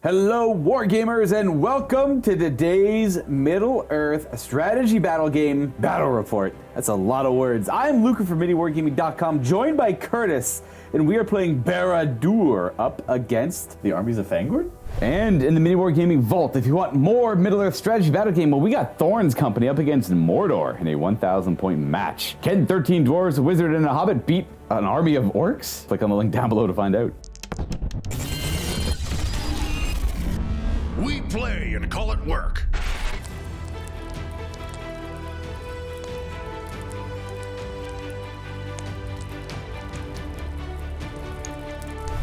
Hello Wargamers and welcome to today's Middle-earth strategy battle game battle report. That's a lot of words. I'm Luka from MiniWarGaming.com, joined by Kurtis, and we are playing Barad-Dur up against the armies of Fangorn. And in the MiniWarGaming Vault, if you want more Middle-earth strategy battle game, well, we got Thorin's company up against Mordor in a 1,000 point match. Can 13 dwarves, a wizard, and a hobbit beat an army of orcs? Click on the link down below to find out. We play and call it work.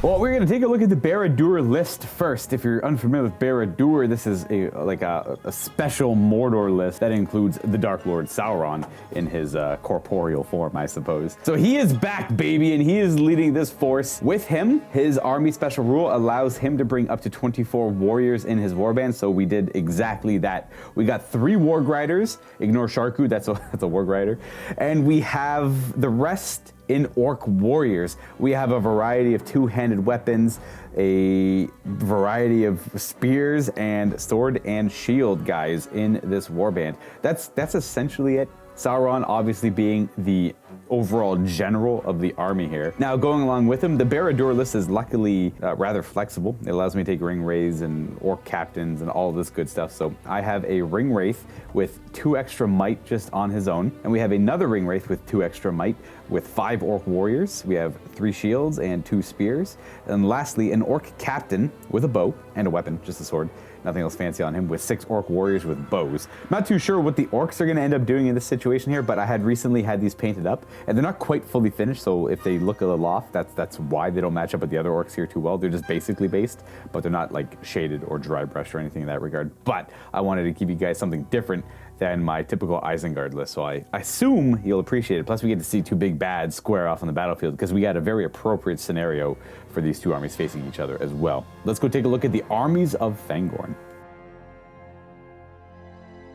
Well, we're going to take a look at the Barad-Dur list first. If you're unfamiliar with Barad-Dur, this is a special Mordor list that includes the Dark Lord Sauron in his corporeal form, I suppose. So he is back, baby, and he is leading this force. With him, his army special rule allows him to bring up to 24 warriors in his warband, so we did exactly that. We got 3 Warg Riders, ignore Sharku, that's a Warg Rider, and we have the rest in Orc Warriors. We have a variety of two-handed weapons, a variety of spears and sword and shield guys in this warband. That's essentially it. Sauron obviously being the overall general of the army here. Now, going along with him, the Barad-Dur list is luckily rather flexible. It allows me to take ring wraiths and orc captains and all of this good stuff. So I have a ring wraith with 2 extra might just on his own, and we have another ring wraith with 2 extra might with 5 orc warriors. We have 3 shields and 2 spears, and lastly, an orc captain with a bow and a weapon, just a sword. Nothing else fancy on him, with 6 orc warriors with bows. Not too sure what the orcs are going to end up doing in this situation here, but I had recently had these painted up, and they're not quite fully finished, so if they look a little off, that's why they don't match up with the other orcs here too well. They're just basically based, but they're not like shaded or dry brushed or anything in that regard. But I wanted to give you guys something different than my typical Isengard list, so I assume you'll appreciate it. Plus we get to see 2 big bads square off on the battlefield because we got a very appropriate scenario for these 2 armies facing each other as well. Let's go take a look at the armies of Fangorn.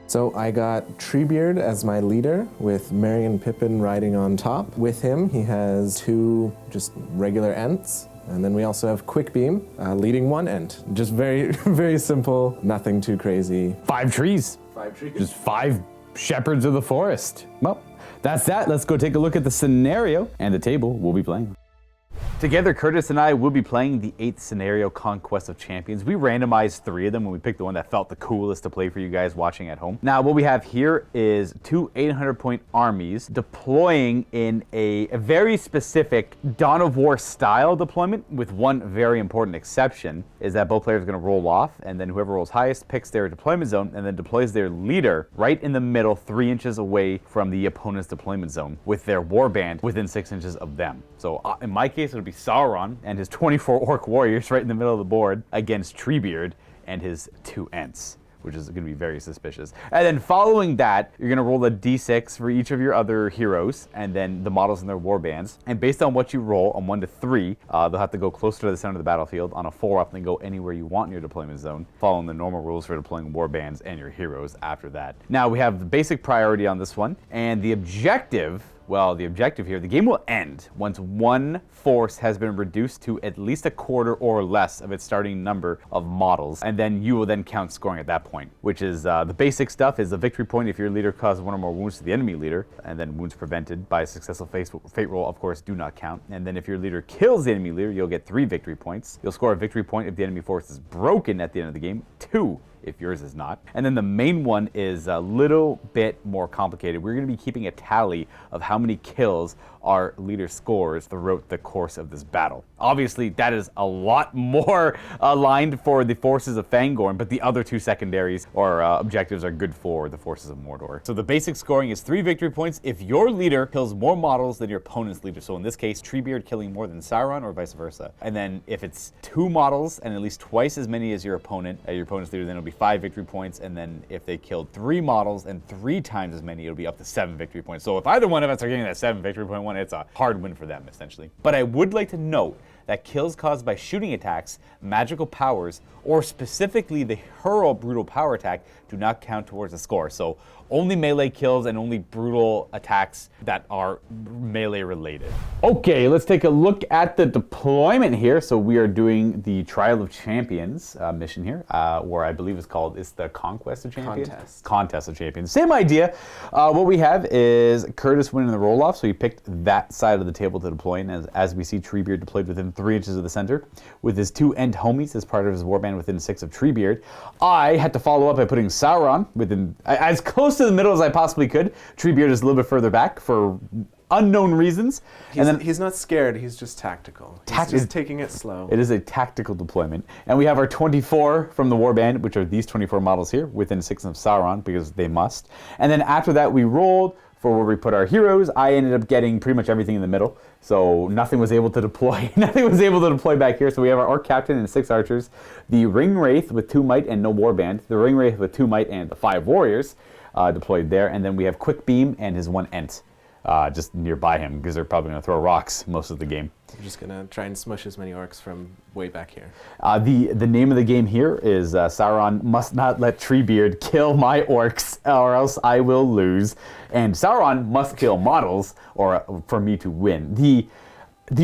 So I got Treebeard as my leader, with Merry and Pippin riding on top. With him, he has 2 just regular Ents. And then we also have Quickbeam leading 1 Ent. Just very, very simple, nothing too crazy. 5 trees. 5 trees. Just 5 shepherds of the forest. Well, that's that. Let's go take a look at the scenario and the table we'll be playing. Together, Kurtis and I will be playing the 8th scenario, Conquest of Champions. We randomized 3 of them when we picked the one that felt the coolest to play for you guys watching at home. Now, what we have here is 2 800-point armies deploying in a very specific Dawn of War style deployment, with one very important exception, is that both players are going to roll off, and then whoever rolls highest picks their deployment zone and then deploys their leader right in the middle, 3 inches away from the opponent's deployment zone, with their warband within 6 inches of them. So in my case, it'll be Sauron and his 24 orc warriors right in the middle of the board against Treebeard and his 2 Ents, which is going to be very suspicious. And then following that, you're going to roll a d6 for each of your other heroes, and then the models in their warbands. And based on what you roll on 1 to 3, they'll have to go closer to the center of the battlefield. On a 4 up, then go anywhere you want in your deployment zone, following the normal rules for deploying warbands and your heroes after that. Now, we have the basic priority on this one, and the objective. Well, the objective here, the game will end once 1 force has been reduced to at least a quarter or less of its starting number of models, and then you will then count scoring at that point, which is the basic stuff is a victory point if your leader causes 1 or more wounds to the enemy leader, and then wounds prevented by a successful fate roll, of course, do not count. And then if your leader kills the enemy leader, you'll get 3 victory points. You'll score a victory point if the enemy force is broken at the end of the game, 2 if yours is not. And then the main one is a little bit more complicated. We're going to be keeping a tally of how many kills our leader scores throughout the course of this battle. Obviously, that is a lot more aligned for the forces of Fangorn, but the other 2 secondaries or objectives are good for the forces of Mordor. So the basic scoring is 3 victory points if your leader kills more models than your opponent's leader. So in this case, Treebeard killing more than Sauron, or vice versa. And then if it's 2 models and at least twice as many as your opponent's leader, then it'll be 5 victory points. And then if they killed 3 models and 3 times as many, it'll be up to 7 victory points. So if either one of us are getting that 7 victory point one, it's a hard win for them, essentially. But I would like to note that kills caused by shooting attacks, magical powers, or specifically the hurl brutal power attack do not count towards the score. So only melee kills and only brutal attacks that are melee related. Okay, let's take a look at the deployment here. So we are doing the Trial of Champions mission here, where I believe it's the Conquest of Champions? Contest of Champions. Same idea. What we have is Kurtis winning the roll-off, so he picked that side of the table to deploy in, as we see Treebeard deployed within 3 inches of the center, with his 2 end homies as part of his warband within 6 of Treebeard. I had to follow up by putting Sauron within as close to the middle as I possibly could. Treebeard is a little bit further back for unknown reasons. He's not scared, he's just tactical. He's just taking it slow. It is a tactical deployment. And we have our 24 from the warband, which are these 24 models here, within 6 of Sauron, because they must. And then after that, we rolled for where we put our heroes. I ended up getting pretty much everything in the middle, so nothing was able to deploy. Nothing was able to deploy back here. So we have our Orc Captain and 6 archers, the Ring Wraith with 2 might and no warband, the Ring Wraith with 2 might and the 5 warriors deployed there, and then we have Quick Beam and his 1 Ent just nearby him, because they're probably going to throw rocks most of the game. I'm just going to try and smush as many orcs from way back here. The name of the game here is Sauron must not let Treebeard kill my orcs, or else I will lose. And Sauron must kill models, or for me to win. The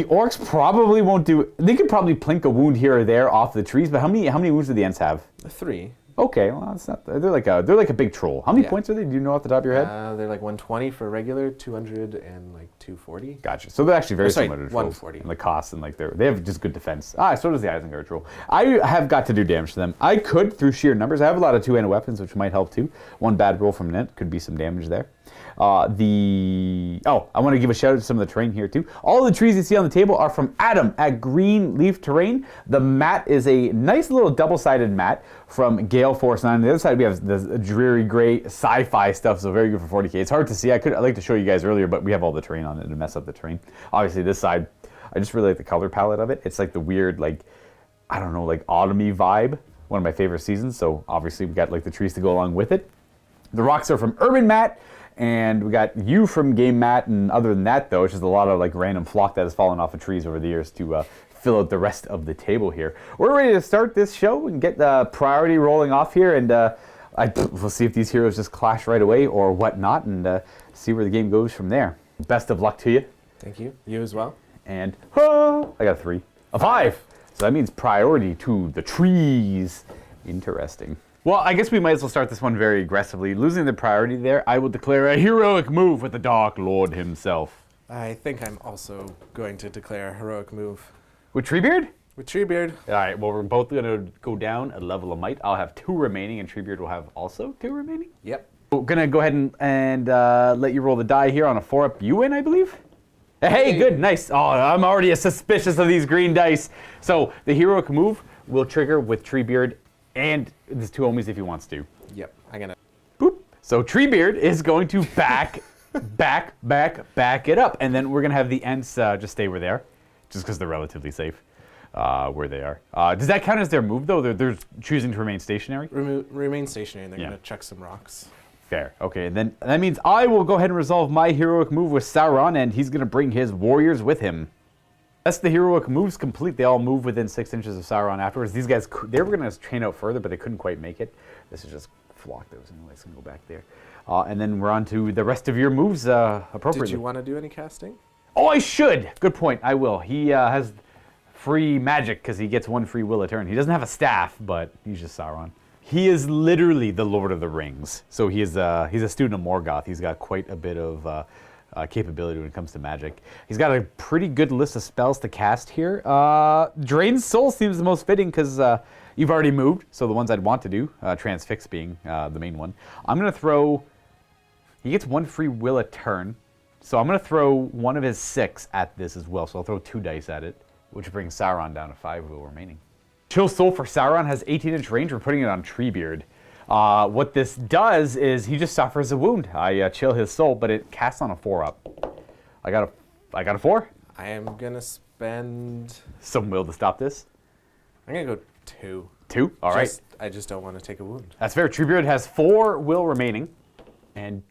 orcs probably won't do. They could probably plink a wound here or there off the trees, but how many wounds do the Ents have? 3. Okay, well, that's not. They're like a big troll. How many points are they? Do you know off the top of your head? They're like 120 for regular, 200 and like 240. Gotcha. So they're actually very similar to trolls. 140. And the cost and they have just good defense. So does the Isengard troll. I have got to do damage to them. I could through sheer numbers. I have a lot of 2-handed weapons, which might help too. One bad roll from Nent could be some damage there. I want to give a shout out to some of the terrain here too. All the trees you see on the table are from Adam at Green Leaf Terrain. The mat is a nice little double-sided mat from Gale Force 9. On the other side we have the dreary gray sci-fi stuff, so very good for 40k. It's hard to see. I'd like to show you guys earlier, but we have all the terrain on it to mess up the terrain. Obviously this side, I just really like the color palette of it. It's like the weird, like, I don't know, like autumny vibe. One of my favorite seasons, so obviously we got like the trees to go along with it. The rocks are from Urban Mat, and we got you from Game Mat, and other than that though, it's just a lot of like random flock that has fallen off of trees over the years to fill out the rest of the table here. We're ready to start this show and get the priority rolling off here, and we'll see if these heroes just clash right away or whatnot, and see where the game goes from there. Best of luck to you. Thank you. You as well. And I got a 3. A 5! So that means priority to the trees. Interesting. Well, I guess we might as well start this one very aggressively. Losing the priority there, I will declare a heroic move with the Dark Lord himself. I think I'm also going to declare a heroic move. With Treebeard? With Treebeard. All right, well, we're both going to go down a level of might. I'll have 2 remaining, and Treebeard will have also 2 remaining? Yep. We're going to go ahead and let you roll the die here on a 4-up. You win, I believe? Hey, good, nice. Oh, I'm already suspicious of these green dice. So the heroic move will trigger with Treebeard and his 2 homies if he wants to. Yep, I'm gonna. Boop. So Treebeard is going to back it up, and then we're gonna have the Ents just stay where they are, just because they're relatively safe where they are. Does that count as their move though? They're choosing to remain stationary. Remain stationary, and they're gonna chuck some rocks. Fair. Okay, and then that means I will go ahead and resolve my heroic move with Sauron, and he's gonna bring his warriors with him. That's the heroic moves complete. They all move within 6 inches of Sauron afterwards. These guys, they were going to train out further, but they couldn't quite make it. This is just flock that was anyways going to go back there. And then we're on to the rest of your moves appropriately. Did you want to do any casting? Oh, I should. Good point. I will. He has free magic because he gets 1 free will a turn. He doesn't have a staff, but he's just Sauron. He is literally the Lord of the Rings. So he's a student of Morgoth. He's got quite a bit of capability when it comes to magic. He's got a pretty good list of spells to cast here. Drained Soul seems the most fitting because you've already moved, so the ones I'd want to do, Transfix being the main one. I'm going to throw, he gets 1 free will a turn, so I'm going to throw 1 of his 6 at this as well, so I'll throw 2 dice at it, which brings Sauron down to 5 will remaining. Chill Soul for Sauron has 18-inch range. We're putting it on Treebeard. What this does is he just suffers a wound. I chill his soul, but it casts on a 4-up. I got a 4. I am gonna spend some will to stop this. I'm gonna go 2. 2. All right. I just don't want to take a wound. That's fair. Treebeard has 4 will remaining, and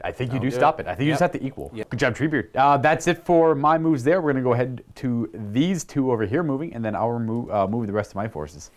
I think you do stop it. I think you just have to equal. Yep. Good job, Treebeard. That's it for my moves there. We're going to go ahead to these two over here moving, and then I'll move the rest of my forces.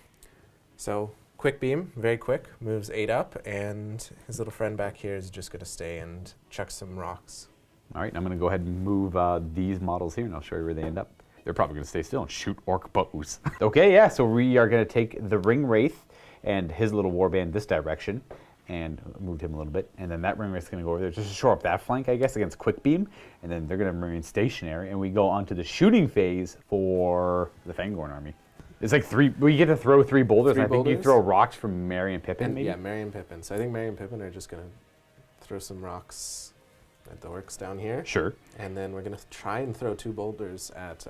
So quick beam, very quick, moves 8 up, and his little friend back here is just going to stay and chuck some rocks. All right, I'm going to go ahead and move these models here, and I'll show you where they end up. They're probably going to stay still and shoot orc bows. Okay, yeah, so we are going to take the Ring Wraith and his little warband this direction, and moved him a little bit, and then that Ring Wraith's going to go over there just to shore up that flank, I guess, against Quick Beam, and then they're going to remain stationary, and we go on to the shooting phase for the Fangorn army. It's like we get to throw 3 boulders, and I think you throw rocks from Merry and Pippin, maybe? Yeah, Merry and Pippin. So I think Merry and Pippin are just going to throw some rocks at the orcs down here. Sure. And then we're going to try and throw 2 boulders at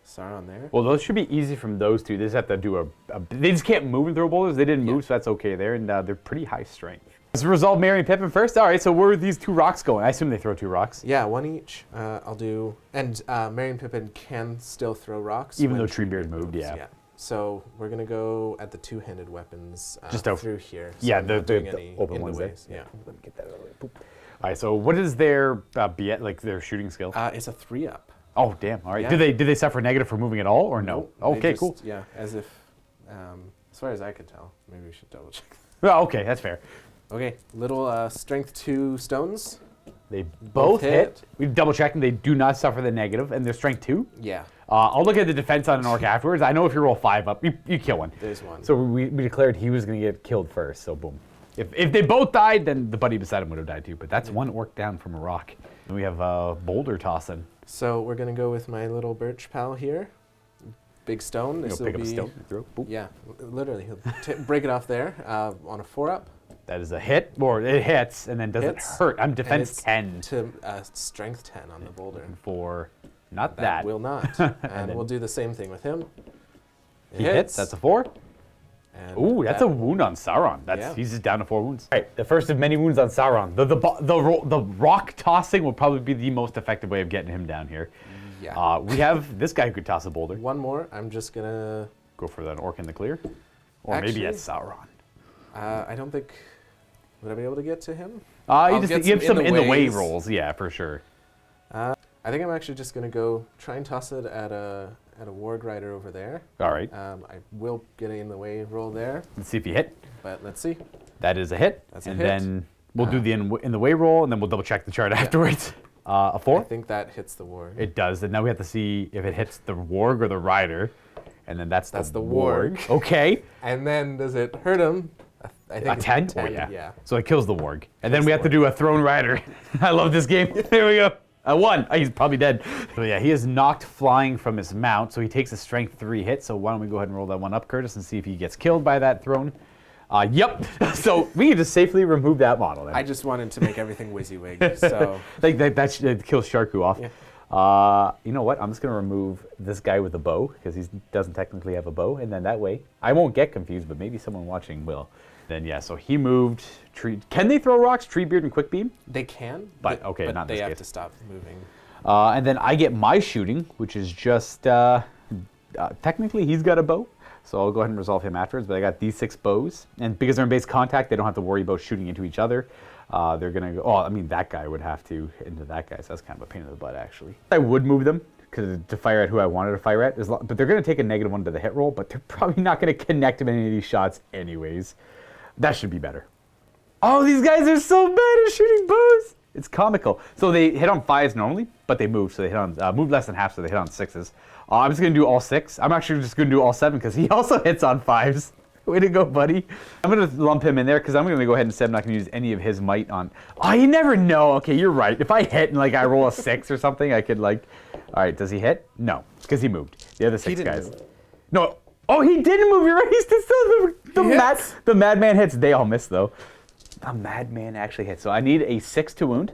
Sauron there. Well, those should be easy from those two. They just have to do they just can't move and throw boulders. They didn't move, so that's okay there, and they're pretty high strength. Let's resolve Merry and Pippin first. All right, so where are these 2 rocks going? I assume they throw 2 rocks. Yeah, 1 each. I'll do, and Merry and Pippin can still throw rocks. Even though Treebeard moved, yeah. So we're going to go at the 2-handed weapons just over through here. So yeah, the open ones there. Yeah. Let me get that out of the way. Boop. All right, so what is their their shooting skill? It's a 3-up. Oh, damn. All right. Yeah. Did they suffer negative for moving at all, or no? Okay, cool. Yeah, as if, as far as I could tell. Maybe we should double check. Well, okay, that's fair. Okay, little strength 2 stones. They both hit. We've double checked, and they do not suffer the negative, and they're strength 2. Yeah. I'll look at the defense on an orc afterwards. I know if you roll 5 up, you kill one. There's one. So we declared he was going to get killed first, so boom. If they both died, then the buddy beside him would have died too, but that's 1 orc down from a rock. And we have boulder tossing. So we're going to go with my little birch pal here. Big stone. This will pick be, up a stone and throw. Boop. Yeah, literally. He'll break it off there on a 4-up. That is a hit, or it hits, and then does it hurt? I'm defense 10. To strength 10 on the boulder. For not that. Will not. And we'll do the same thing with him. He hits. That's a 4. Ooh, that's a wound on Sauron. He's just down to 4 wounds. All right, the first of many wounds on Sauron. The rock tossing will probably be the most effective way of getting him down here. Yeah. We have this guy who could toss a boulder. 1 more. I'm just gonna go for that orc in the clear, or maybe at Sauron. I don't think. Would I be able to get to him? You just give some in the way rolls, yeah, for sure. I think I'm actually just gonna go try and toss it at a warg rider over there. All right. I will get an in the way roll there. Let's see if you hit. But let's see. That is a hit. That's a and hit. Then we'll do the in the way roll, and then we'll double check the chart afterwards. A 4. I think that hits the warg. It does. And now we have to see if it hits the warg or the rider, and then that's the warg. Okay. And then does it hurt him? I think a 10? 10? Oh, yeah. Yeah. So it kills the warg. And then we have to do a thrown rider. I love this game. Here we go. A 1. He's probably dead. So yeah, he is knocked flying from his mount, so he takes a strength 3 hit. So why don't we go ahead and roll that 1 up, Kurtis, and see if he gets killed by that thrown. Yep. So we can just safely remove that model then. I just wanted to make everything WYSIWYG, so. Like that kills Sharku off. Yeah. You know what? I'm just going to remove this guy with a bow, because he doesn't technically have a bow, and then that way, I won't get confused, but maybe someone watching will. Then yeah, so he moved. Can they throw rocks? Treebeard and Quick Beam? They can, but okay, but not in they this have case. to stop moving. And then I get my shooting, which is just technically he's got a bow, so I'll go ahead and resolve him afterwards. But I got these 6 bows, and because they're in base contact, they don't have to worry about shooting into each other. They're gonna go. Oh, I mean that guy would have to into that guy, so that's kind of a pain in the butt actually. I would move them to fire at who I wanted to fire at, but they're gonna take a -1 to the hit roll, but they're probably not gonna connect him in any of these shots anyways. That should be better. Oh, these guys are so bad at shooting bows. It's comical. So they hit on 5s normally, but they move. So they hit on move less than half, so they hit on 6s. I'm just gonna do all 6. I'm actually just gonna do all 7 because he also hits on 5s. Way to go, buddy. I'm gonna lump him in there because I'm gonna go ahead and say I'm not gonna use any of his might on. Oh, you never know. Okay, you're right. If I hit and like I roll a 6 or something, I could like. All right, does he hit? No, because he moved. The other 6 guys. Move. No. Oh, he didn't move. You're right. He's still the madman hits. They all miss though. The madman actually hits. So I need a 6 to wound.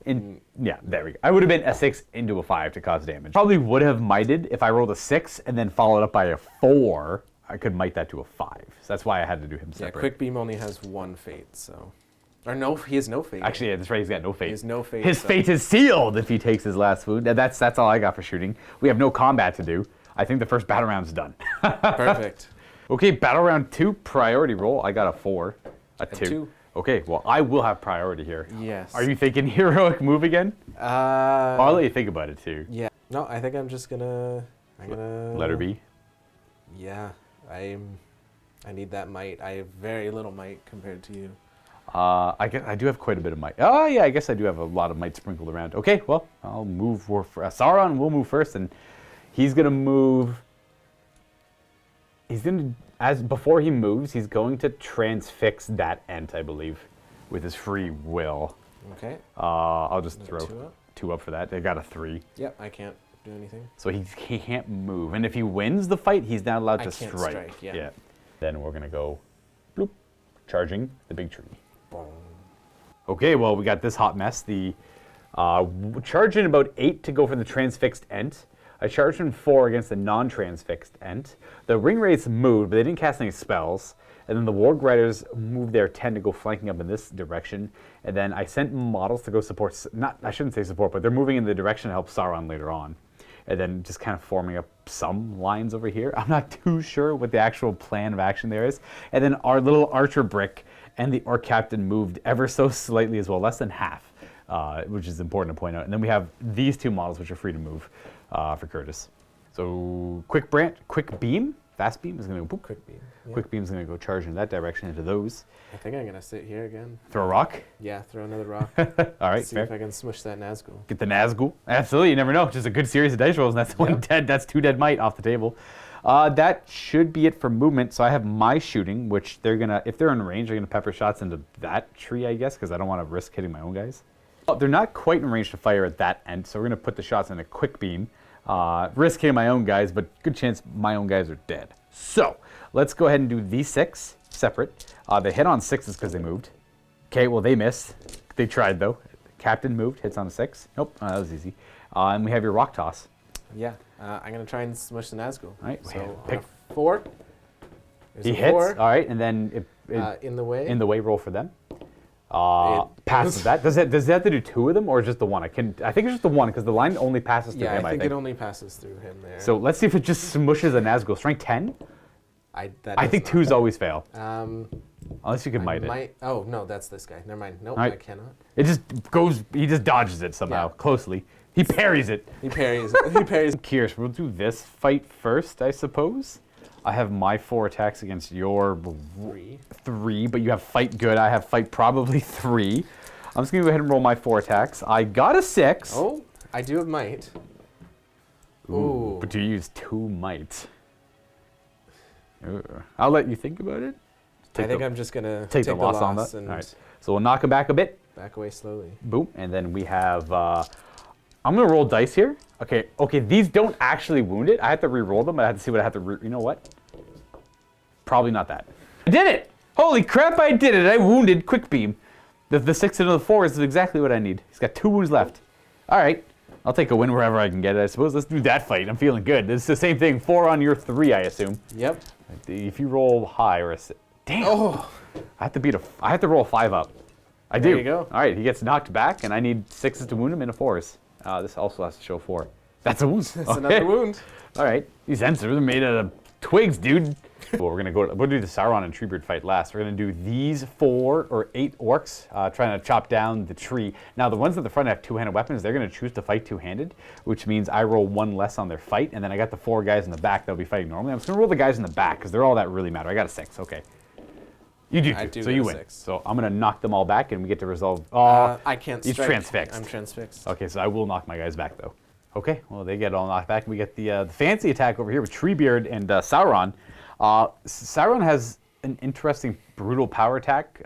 Yeah, there we go. I would have been a 6 into a 5 to cause damage. Probably would have mited if I rolled a 6 and then followed up by a 4. I could mite that to a 5. So that's why I had to do him separate. Yeah, Quick Beam only has 1 fate, so. Or no, he has no fate. Actually, yeah, that's right. He's got no fate. He has no fate. His fate is sealed if he takes his last wound. That's all I got for shooting. We have no combat to do. I think the first battle round's done. Perfect. Okay, battle round 2, priority roll. I got a 4. A 2. Okay, well, I will have priority here. Yes. Are you thinking heroic move again? I'll let you think about it too. Yeah. No, I think I'm just gonna. Let her be. Yeah, I need that might. I have very little might compared to you. I guess I do have quite a bit of might. Oh yeah, I guess I do have a lot of might sprinkled around. Okay, well, I'll move for Sauron will move first, and he's gonna move. He's gonna, before he moves, he's going to transfix that Ent, I believe, with his free will. Okay. I'll just throw 2 up. 2 up for that. I got a 3. Yep, I can't do anything. So he can't move, and if he wins the fight, he's not allowed to can't strike. yeah. Then we're gonna go, bloop, charging the big tree. Boom. Okay, well, we got this hot mess. The charging about 8 to go for the transfixed Ent. I charged in 4 against the non-transfixed Ent. The ring wraiths moved, but they didn't cast any spells. And then the warg riders moved their 10 to go flanking up in this direction. And then I sent models to go support, I shouldn't say support, but they're moving in the direction to help Sauron later on. And then just kind of forming up some lines over here. I'm not too sure what the actual plan of action there is. And then our little archer brick and the orc captain moved ever so slightly as well, less than half, which is important to point out. And then we have these 2 models, which are free to move for Kurtis. So quick beam, fast beam is going to go. Quick beam. Yeah. Quick beam is going to go charge in that direction into those. I think I'm gonna sit here again. Throw a rock. Yeah, throw another rock. All right, See fair. if I can smush that Nazgul. Get the Nazgul. Absolutely, you never know. Just a good series of dice rolls, and that's one dead. That's 2 dead might off the table. That should be it for movement. So I have my shooting, which they're gonna, if they're in range, they're gonna pepper shots into that tree, I guess, because I don't want to risk hitting my own guys. Well, they're not quite in range to fire at that end, so we're gonna put the shots in a quick beam. Risk hitting my own guys, but good chance my own guys are dead. So let's go ahead and do these 6 separate. They hit on 6s because they moved. Okay, well, they missed. They tried, though. Captain moved, hits on a 6. Nope, that was easy. And we have your rock toss. Yeah, I'm going to try and smush the Nazgul. All right, so pick. 4. He hits. 4. All right, and then In the way. in the way roll for them. Passes that. Does it have to do 2 of them or just the 1? I think it's just the 1 because the line only passes through him. I think it only passes through him there. So let's see if it just smushes a Nazgul. Strength 10. I think 2s always fail. Unless you can I might it. Oh no, that's this guy. Never mind. Nope, Right. I cannot. It just goes. He just dodges it somehow closely. He parries it. He parries. He parries. Curious. We'll do this fight first, I suppose. I have my 4 attacks against your 3, but you have fight good. I have fight probably 3. I'm just gonna go ahead and roll my 4 attacks. I got a 6. Oh, I do have might. Ooh. But you use 2 might. I'll let you think about it. I think I'm just gonna take the loss on that. And all right. So we'll knock him back a bit. back away slowly. Boom. And then we have. I'm gonna roll dice here. Okay. Okay. These don't actually wound it. I have to re-roll them. I have to see what I have to. You know what? Probably not that. I did it! Holy crap! I did it! I wounded Quick Beam. The 6 into the 4 is exactly what I need. He's got 2 wounds left. All right. I'll take a win wherever I can get it, I suppose. Let's do that fight. I'm feeling good. It's the same thing. 4 on your 3, I assume. Yep. If you roll high or a damn. Oh. I have to roll a 5 up. I do. There you go. All right. He gets knocked back, and I need 6s to wound him and a 4s. This also has to show 4. That's a wound. That's another wound. All right. These sensors are made out of twigs, dude. Well, we're gonna do the Sauron and Treebeard fight last. We're gonna do these 4 or 8 orcs trying to chop down the tree. Now, the ones at the front have 2-handed weapons. They're gonna choose to fight 2-handed, which means I roll 1 less on their fight, and then I got the 4 guys in the back that'll be fighting normally. I'm just gonna roll the guys in the back because they're all that really matter. I got a 6. Okay. You do too. I do so get you a win. 6. So I'm gonna knock them all back, and we get to resolve. I can't He's strike. transfixed. I'm transfixed. Okay, so I will knock my guys back though. Okay, well they get all knocked back. We get the fancy attack over here with Treebeard and Sauron. Sauron has an interesting brutal power attack.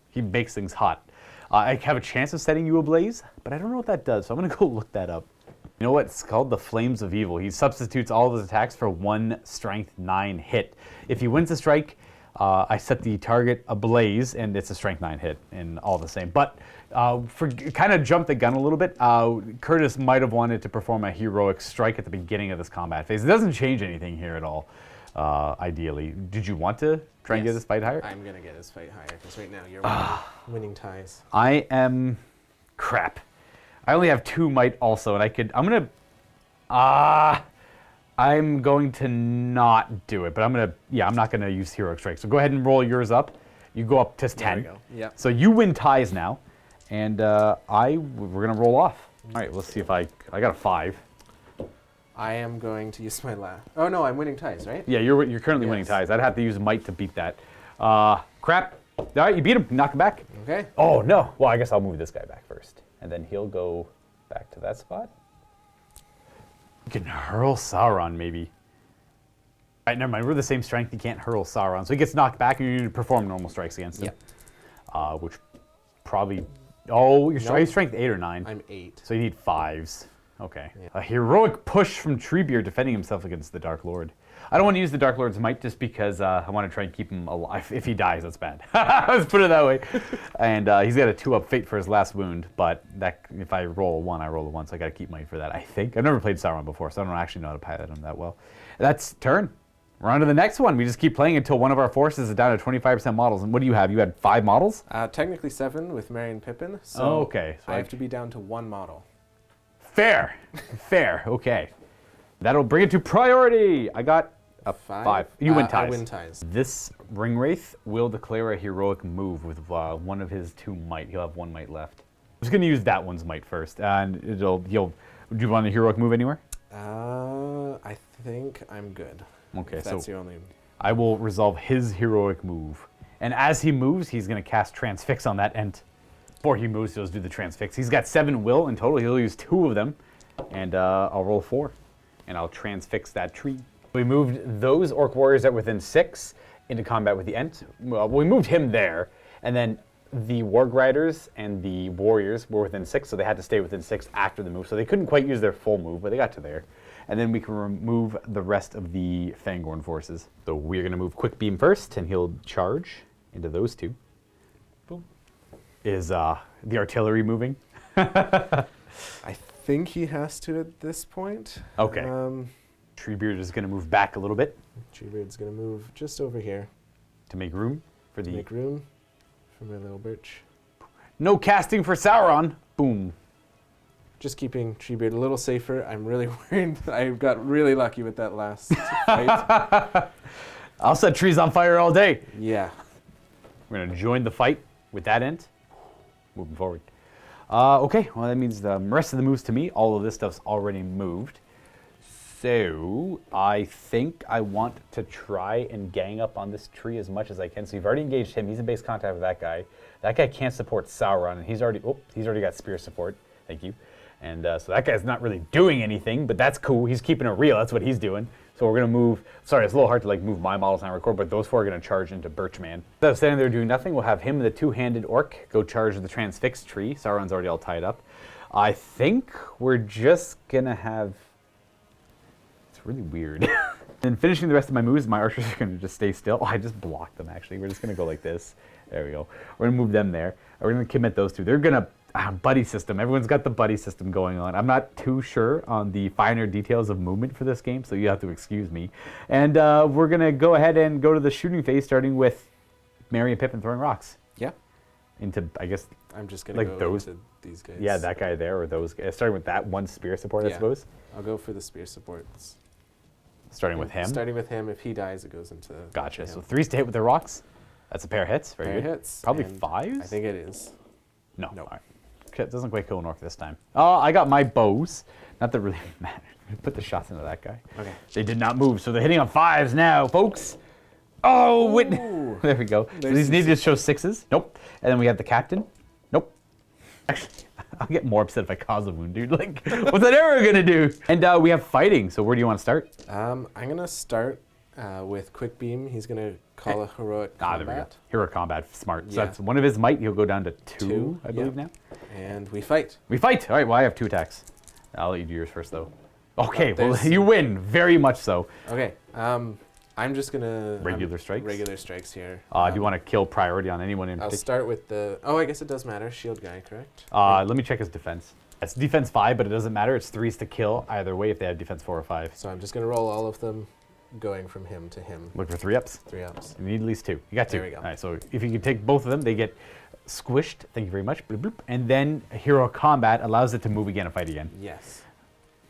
He makes things hot. I have a chance of setting you ablaze, but I don't know what that does, so I'm gonna go look that up. You know what? It's called the Flames of Evil. He substitutes all of his attacks for 1 Strength 9 hit. If he wins a strike, I set the target ablaze, and it's a Strength 9 hit, and all the same. But for kind of jump the gun a little bit, Kurtis might have wanted to perform a heroic strike at the beginning of this combat phase. It doesn't change anything here at all, ideally. Did you want to try and get this fight higher? I'm going to get this fight higher, because right now you're winning ties. I am... crap. I only have 2 might also, and I'm going to not do it, but I'm not going to use heroic strike. So go ahead and roll yours up. You go up to 10. There we go. Yep. So you win ties now, and we're gonna roll off. All right, let's see if I got a 5. I am going to use my last. Oh no, I'm winning ties, right? Yeah, you're currently winning ties. I'd have to use might to beat that. Crap. All right, you beat him. Knock him back. Okay. Oh no. Well, I guess I'll move this guy back first, and then he'll go back to that spot. You can hurl Sauron, maybe. All right, never mind. We're the same strength. You can't hurl Sauron, so he gets knocked back, and you need to perform normal strikes against him. Yep. Which probably. Oh, you're Nope. strength 8 or 9. I'm 8. So you need 5s. Okay. Yeah. A heroic push from Treebeard defending himself against the Dark Lord. I don't want to use the Dark Lord's might just because I want to try and keep him alive. If he dies, that's bad. Let's put it that way. And he's got a 2-up fate for his last wound, but that if I roll a 1, I roll a 1, so I got to keep might for that, I think. I've never played Sauron before, so I don't actually know how to pilot him that well. That's turn. We're on to the next one. We just keep playing until one of our forces is down to 25% models. And what do you have? You had 5 models? Technically 7 with Merry and Pippin, so okay. So I have to be down to 1 model. Fair. Fair. Okay. That'll bring it to priority. I got a 5. You win ties. I win ties. This Ring Wraith will declare a heroic move with one of his 2 might. He'll have 1 might left. I'm just going to use that one's might first. And do you want a heroic move anywhere? I think I'm good. Okay, if that's the only. I will resolve his heroic move. And as he moves, he's going to cast Transfix on that Ent. Before he moves, he'll do the Transfix. He's got 7 will in total. He'll use 2 of them. And I'll roll 4. And I'll Transfix that tree. We moved those Orc Warriors that were within 6 into combat with the Ent. Well, we moved him there. And then the Warg Riders and the Warriors were within 6, so they had to stay within 6 after the move. So they couldn't quite use their full move, but they got to there. And then we can remove the rest of the Fangorn forces. So we're going to move Quick Beam first, and he'll charge into those 2. Boom. Is the artillery moving? I think he has to at this point. Okay. Treebeard is going to move back a little bit. Treebeard's going to move just over here. To make room for the... Make room for my little birch. No casting for Sauron. Boom. Just keeping Treebeard a little safer. I'm really worried. I got really lucky with that last fight. I'll set trees on fire all day. Yeah. We're going to join the fight with that Ent. Moving forward. Okay, well that means the rest of the moves to me, all of this stuff's already moved. So I think I want to try and gang up on this tree as much as I can. So you've already engaged him. He's in base contact with that guy. That guy can't support Sauron, and he's already got spear support. Thank you. And so that guy's not really doing anything, but that's cool. He's keeping it real. That's what he's doing. So we're going to move. Sorry, it's a little hard to move my models on record, but those 4 are going to charge into Birchman. Instead of standing there doing nothing, we'll have him and the 2-handed orc go charge the transfixed tree. Sauron's already all tied up. I think we're just going to have... It's really weird. And finishing the rest of my moves, my archers are going to just stay still. Oh, I just blocked them, actually. We're just going to go like this. There we go. We're going to move them there. We're going to commit those 2. They're going to... buddy system. Everyone's got the buddy system going on. I'm not too sure on the finer details of movement for this game, so you have to excuse me. And we're going to go ahead and go to the shooting phase, starting with Merry and Pippin throwing rocks. Yeah. Into, I guess... I'm just going to go those, into these guys. Yeah, that guy there, or those guys. Starting with that one spear support, I suppose? I'll go for the spear supports. Starting with him? Starting with him. If he dies, it goes into... Gotcha. So 3s to hit with the rocks. That's a pair of hits. Very good. Pair of hits. Probably 5s? I think it is. No. Nope. All right. It doesn't quite kill an orc this time. Oh, I got my bows. Not that really matters. Put the shots into that guy. Okay. They did not move, so they're hitting on 5s now, folks. Oh, wait. There we go. So these need to show 6s. Nope. And then we have the captain. Nope. Actually, I'll get more upset if I cause a wound, dude. What's that ever going to do? And we have fighting, so where do you want to start? I'm going to start with Quick Beam. He's going to call a heroic combat. There we go. Heroic combat, smart. So Yeah. that's one of his might. He'll go down to 2, I believe now. And we fight. We fight. All right, well, I have 2 attacks. I'll let you do yours first, though. Okay, well, there's- you win. Very much so. Okay. I'm just going to... Regular strikes? Regular strikes here. Do you want to kill priority on anyone in I'll particular? start with the... Oh, I guess it does matter. Shield guy, correct? Let me check his defense. It's defense 5, but it doesn't matter. It's 3s to kill either way if they have defense 4 or 5. So I'm just going to roll all of them, going from him to him. Look for 3 ups. 3 ups. You need at least 2. You got 2. There we go. All right, so if you can take both of them, they get squished. Thank you very much. Bloop, bloop. And then hero combat allows it to move again and fight again. Yes.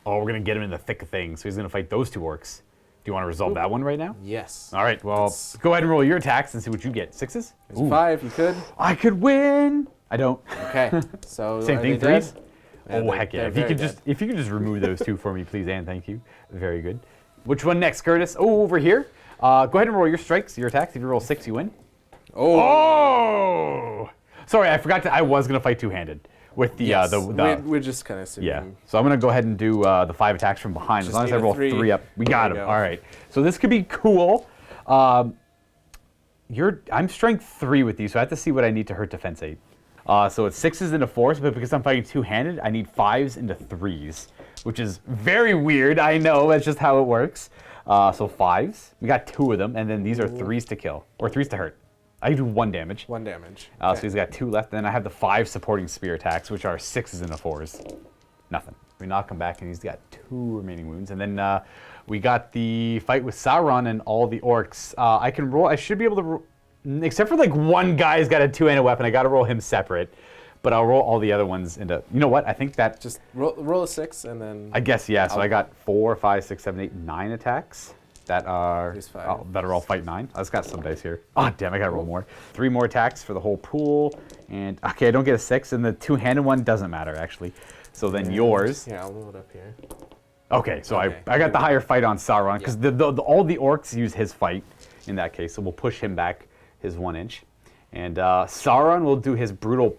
Oh, we're going to get him in the thick of things. So he's going to fight those 2 orcs. Do you want to resolve that one right now? Yes. All right, well, go ahead and roll your attacks and see what you get. 6s? There's 5, you could. I could win! I don't. Okay, so Same are thing, they 3s? dead? Oh, heck yeah. If you could just remove those 2 for me, please, and thank you. Very good. Which one next, Kurtis? Oh, over here. Go ahead and roll your strikes, your attacks. If you roll 6, you win. Oh! Sorry, I forgot I was going to fight two-handed with the... Yes, the we're just kind of assuming. Yeah, so I'm going to go ahead and do the 5 attacks from behind. As long as I roll 3 up, we got him. All right, so this could be cool. I'm strength 3 with these, so I have to see what I need to hurt defense 8. So it's 6s into 4s, but because I'm fighting two-handed, I need 5s into 3s, which is very weird. I know, that's just how it works. So 5s, we got 2 of them, and then these are 3s to kill, or 3s to hurt. I do 1 damage. 1 damage. So he's got 2 left, and then I have the 5 supporting spear attacks, which are 6s into 4s. Nothing. We knock him back, and he's got 2 remaining wounds. And then we got the fight with Sauron and all the orcs. I can roll. I should be able to roll, except for like one guy's got a 2-handed weapon. I got to roll him separate, but I'll roll all the other ones into. You know what? I think that just roll a 6 and then. I guess yeah. So I got 4, 5, 6, 7, 8, 9 attacks. That are all fight 9. I just got some dice here. Oh damn! I gotta roll more. 3 more attacks for the whole pool, and okay, I don't get a 6, and the two-handed one doesn't matter actually. So then yours. Yeah, I'll move it up here. Okay, so I got the higher fight on Sauron because all the orcs use his fight in that case, so we'll push him back his 1 inch, and Sauron will do his brutal.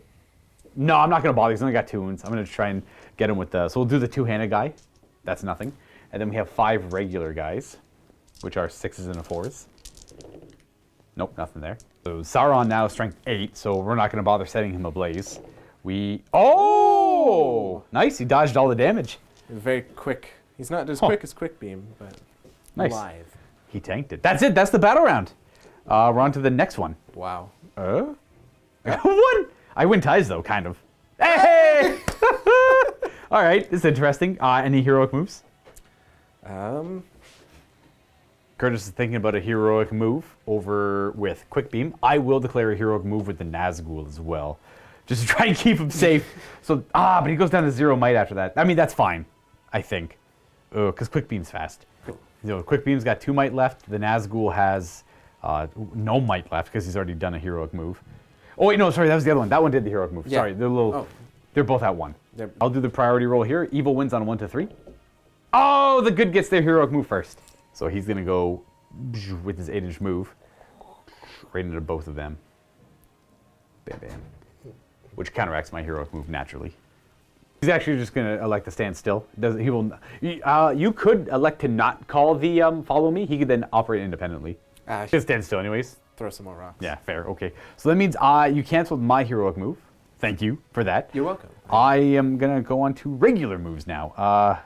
No, I'm not gonna bother. He's only got 2 wounds. I'm gonna try and get him with the. So we'll do the two-handed guy. That's nothing, and then we have 5 regular guys, which are 6s and 4s. Nope, nothing there. So Sauron now is strength 8, so we're not going to bother setting him ablaze. Oh! Nice, he dodged all the damage. Very quick. He's not as quick as Quick Beam, but nice. Live. He tanked it. That's it, that's the battle round. We're on to the next one. Wow. I got 1! I win ties though, kind of. Hey! All right, this is interesting. Any heroic moves? Kurtis is thinking about a heroic move over with Quick Beam. I will declare a heroic move with the Nazgul as well, just to try and keep him safe. So, but he goes down to 0 might after that. I mean, that's fine, I think, because Quick Beam's fast. You know, Quick Beam's got 2 might left. The Nazgul has no might left because he's already done a heroic move. Oh wait, no, sorry, that was the other one. That one did the heroic move. Yeah. Sorry, they're both at 1. Yep. I'll do the priority roll here. Evil wins on 1 to 3. Oh, the good gets their heroic move first. So he's going to go with his 8-inch move right into both of them. Bam, bam. Which counteracts my heroic move naturally. He's actually just going to elect to stand still. He will. You could elect to not call the follow me. He could then operate independently. He'll stand still anyways. Throw some more rocks. Yeah, fair. Okay. So that means you canceled my heroic move. Thank you for that. You're welcome. I am going to go on to regular moves now.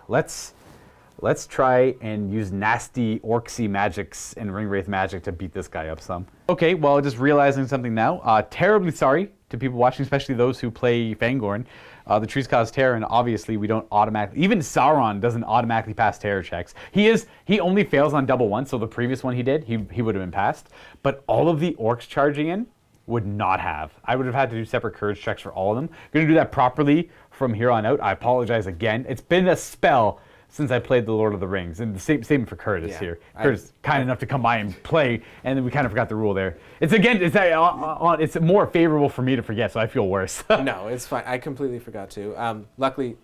Let's try and use nasty orcsy magics and ring wraith magic to beat this guy up some. Okay, well, just realizing something now. Terribly sorry to people watching, especially those who play Fangorn. The trees cause terror, and obviously we don't automatically. Even Sauron doesn't automatically pass terror checks. He only fails on double 1, so the previous one he did, he would have been passed. But all of the orcs charging in would not have. I would have had to do separate courage checks for all of them. Going to do that properly from here on out. I apologize again. It's been a spell since I played The Lord of the Rings, and the same for Kurtis here. Kurtis kind enough to come by and play, and then we kind of forgot the rule there. It's more favorable for me to forget, so I feel worse. No, it's fine. I completely forgot to. Luckily,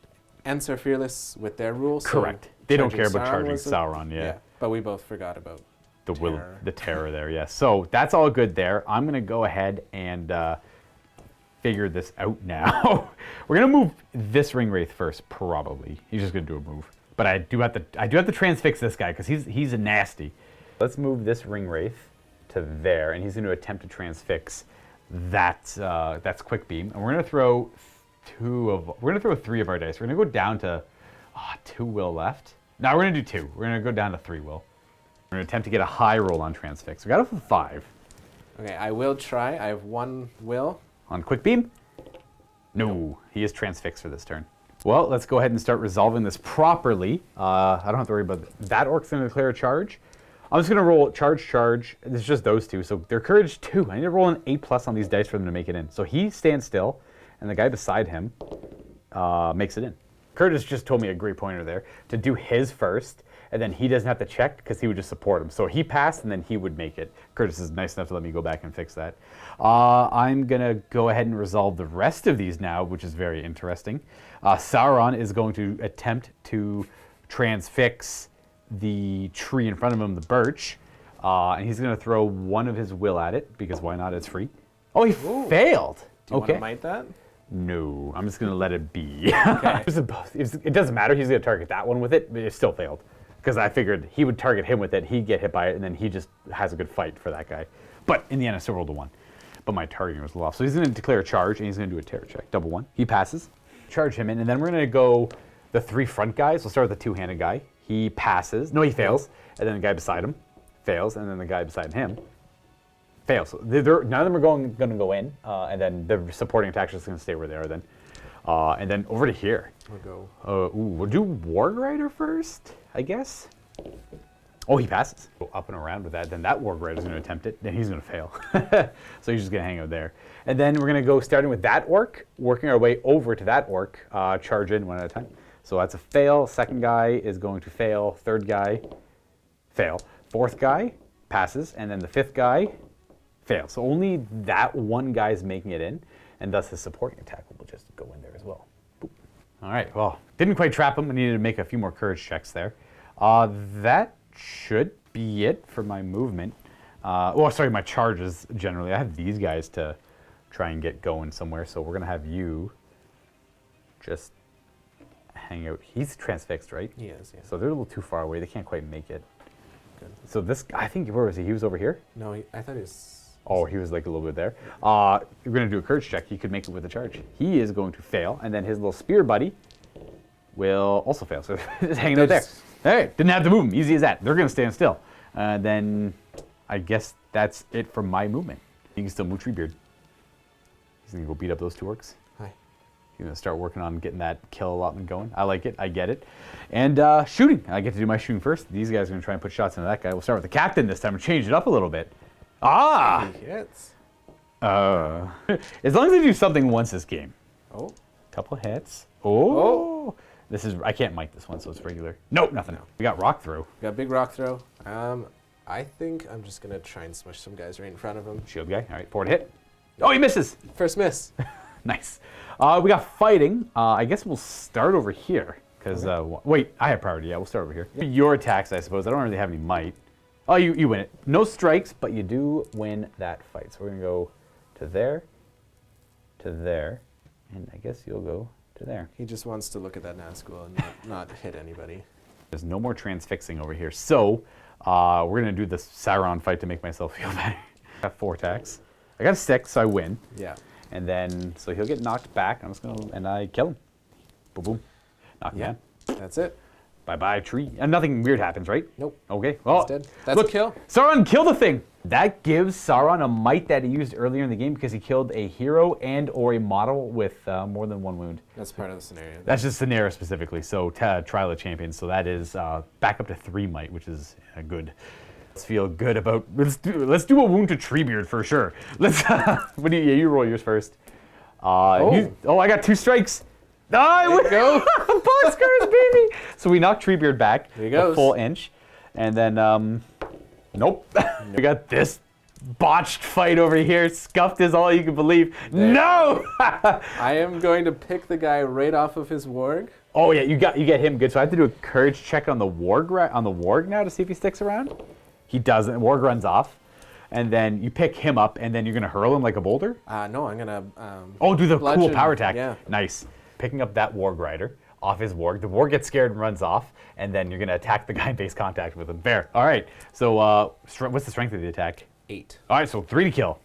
Ents are fearless with their rules. Correct. They don't care about charging Sauron. Yeah. But we both forgot about the terror there. Yeah. So that's all good there. I'm gonna go ahead and figure this out now. We're gonna move this ring wraith first, probably. He's just gonna do a move. But I do have to transfix this guy because he's a nasty. Let's move this ring wraith to there, and he's going to attempt to transfix that's Quick Beam, and we're going to throw 3 of our dice. We're going to go down to 2 will left. No, we're going to do 2. We're going to go down to 3 will. We're going to attempt to get a high roll on transfix. We got it for 5. Okay, I will try. I have 1 will on Quick Beam. No, he is transfixed for this turn. Well, let's go ahead and start resolving this properly. I don't have to worry about that. Orc's going to declare a charge. I'm just going to roll charge. It's just those 2. So they're courage 2. I need to roll an 8+ on these dice for them to make it in. So he stands still, and the guy beside him makes it in. Kurtis just told me a great pointer there to do his first, and then he doesn't have to check because he would just support him. So he passed, and then he would make it. Kurtis is nice enough to let me go back and fix that. I'm going to go ahead and resolve the rest of these now, which is very interesting. Sauron is going to attempt to transfix the tree in front of him, the birch, and he's going to throw one of his will at it, because why not? It's free. Oh, he failed. Do you want to might that? No, I'm just going to let it be. Okay. It doesn't matter. He's going to target that one with it, but it still failed. Because I figured he would target him with it, he'd get hit by it, and then he just has a good fight for that guy. But in the end, I still rolled a 1. But my targeting was a little off. So he's going to declare a charge, and he's going to do a terror check. Double 1. He passes. Charge him in, and then we're going to go the 3 front guys. We'll start with the 2-handed guy. He passes. No, he fails. And then the guy beside him fails, and then the guy beside him fails. So none of them are going to go in, and then the supporting attack is going to stay where they are then. And then over to here. We'll go. We'll do Warg Rider first, I guess. Oh, he passes. Go up and around with that. Then that Warg Rider is going to attempt it. Then he's going to fail. So he's just going to hang out there. And then we're going to go starting with that orc, working our way over to that orc, charge in one at a time. So that's a fail. Second guy is going to fail. Third guy, fail. Fourth guy passes. And then the 5th guy fails. So only that one guy is making it in. And thus his supporting attack will just go in there as well. Boop. All right, well, didn't quite trap him. I needed to make a few more courage checks there. That should be it for my movement. My charges generally. I have these guys to try and get going somewhere. So we're going to have you just hang out. He's transfixed, right? He is, yeah. So they're a little too far away. They can't quite make it. Good. So this, I think, where was he? He was over here? No, I thought he was... Oh, he was like a little bit there. You're going to do a courage check. He could make it with a charge. He is going to fail, and then his little spear buddy will also fail. So just hanging out there. All right, didn't have to move him. Easy as that. They're going to stand still. Then I guess that's it for my movement. You can still move Treebeard. He's going to go beat up those 2 orcs. Hi. He's going to start working on getting that kill allotment going. I like it. I get it. And shooting. I get to do my shooting first. These guys are going to try and put shots into that guy. We'll start with the captain this time and change it up a little bit. Ah! He hits. As long as they do something once this game. Oh. Couple hits. Oh. This is, I can't mic this one, so it's regular. Nope, nothing. We got rock throw. We got big rock throw. I think I'm just going to try and smush some guys right in front of him. Shield guy. All right, forward hit. Oh, he misses. First miss. Nice. We got fighting. I guess we'll start over here. Because, wait, I have priority. Yeah, we'll start over here. Your attacks, I suppose. I don't really have any might. Oh, you win it. No strikes, but you do win that fight. So we're going to go to there, and I guess you'll go to there. He just wants to look at that Nazgul and not hit anybody. There's no more transfixing over here. So we're going to do the Sauron fight to make myself feel better. I got 4 attacks. I got a 6, so I win. Yeah. And then, so he'll get knocked back. I'm just going to, and I kill him. Boom, boom. Knock him down. That's it. Bye-bye, tree. And nothing weird happens, right? Nope. Okay. Well, He's dead. That's a kill. Sauron killed the thing. That gives Sauron a might that he used earlier in the game because he killed a hero and or a model with more than 1 wound. That's part of the scenario. That's just scenario specifically. So Trial of Champions. So that is back up to 3 might, which is good. Let's feel good about. Let's do a wound to Treebeard for sure. Let's. You roll yours first. I got 2 strikes. There you go. Boxcars, baby. So we knocked Treebeard back a full inch. And then, nope. We got this botched fight over here. Scuffed is all you can believe. There. No! I am going to pick the guy right off of his warg. Oh yeah, you get him good. So I have to do a courage check on the warg now to see if he sticks around. He doesn't. Warg runs off. And then you pick him up, and then you're going to hurl him like a boulder? No, I'm going to... do the cool power attack. Yeah. Nice. Picking up that Warg Rider off his Warg. The Warg gets scared and runs off, and then you're going to attack the guy in base contact with him. Fair. All right. So what's the strength of the attack? 8. All right, so 3 to kill.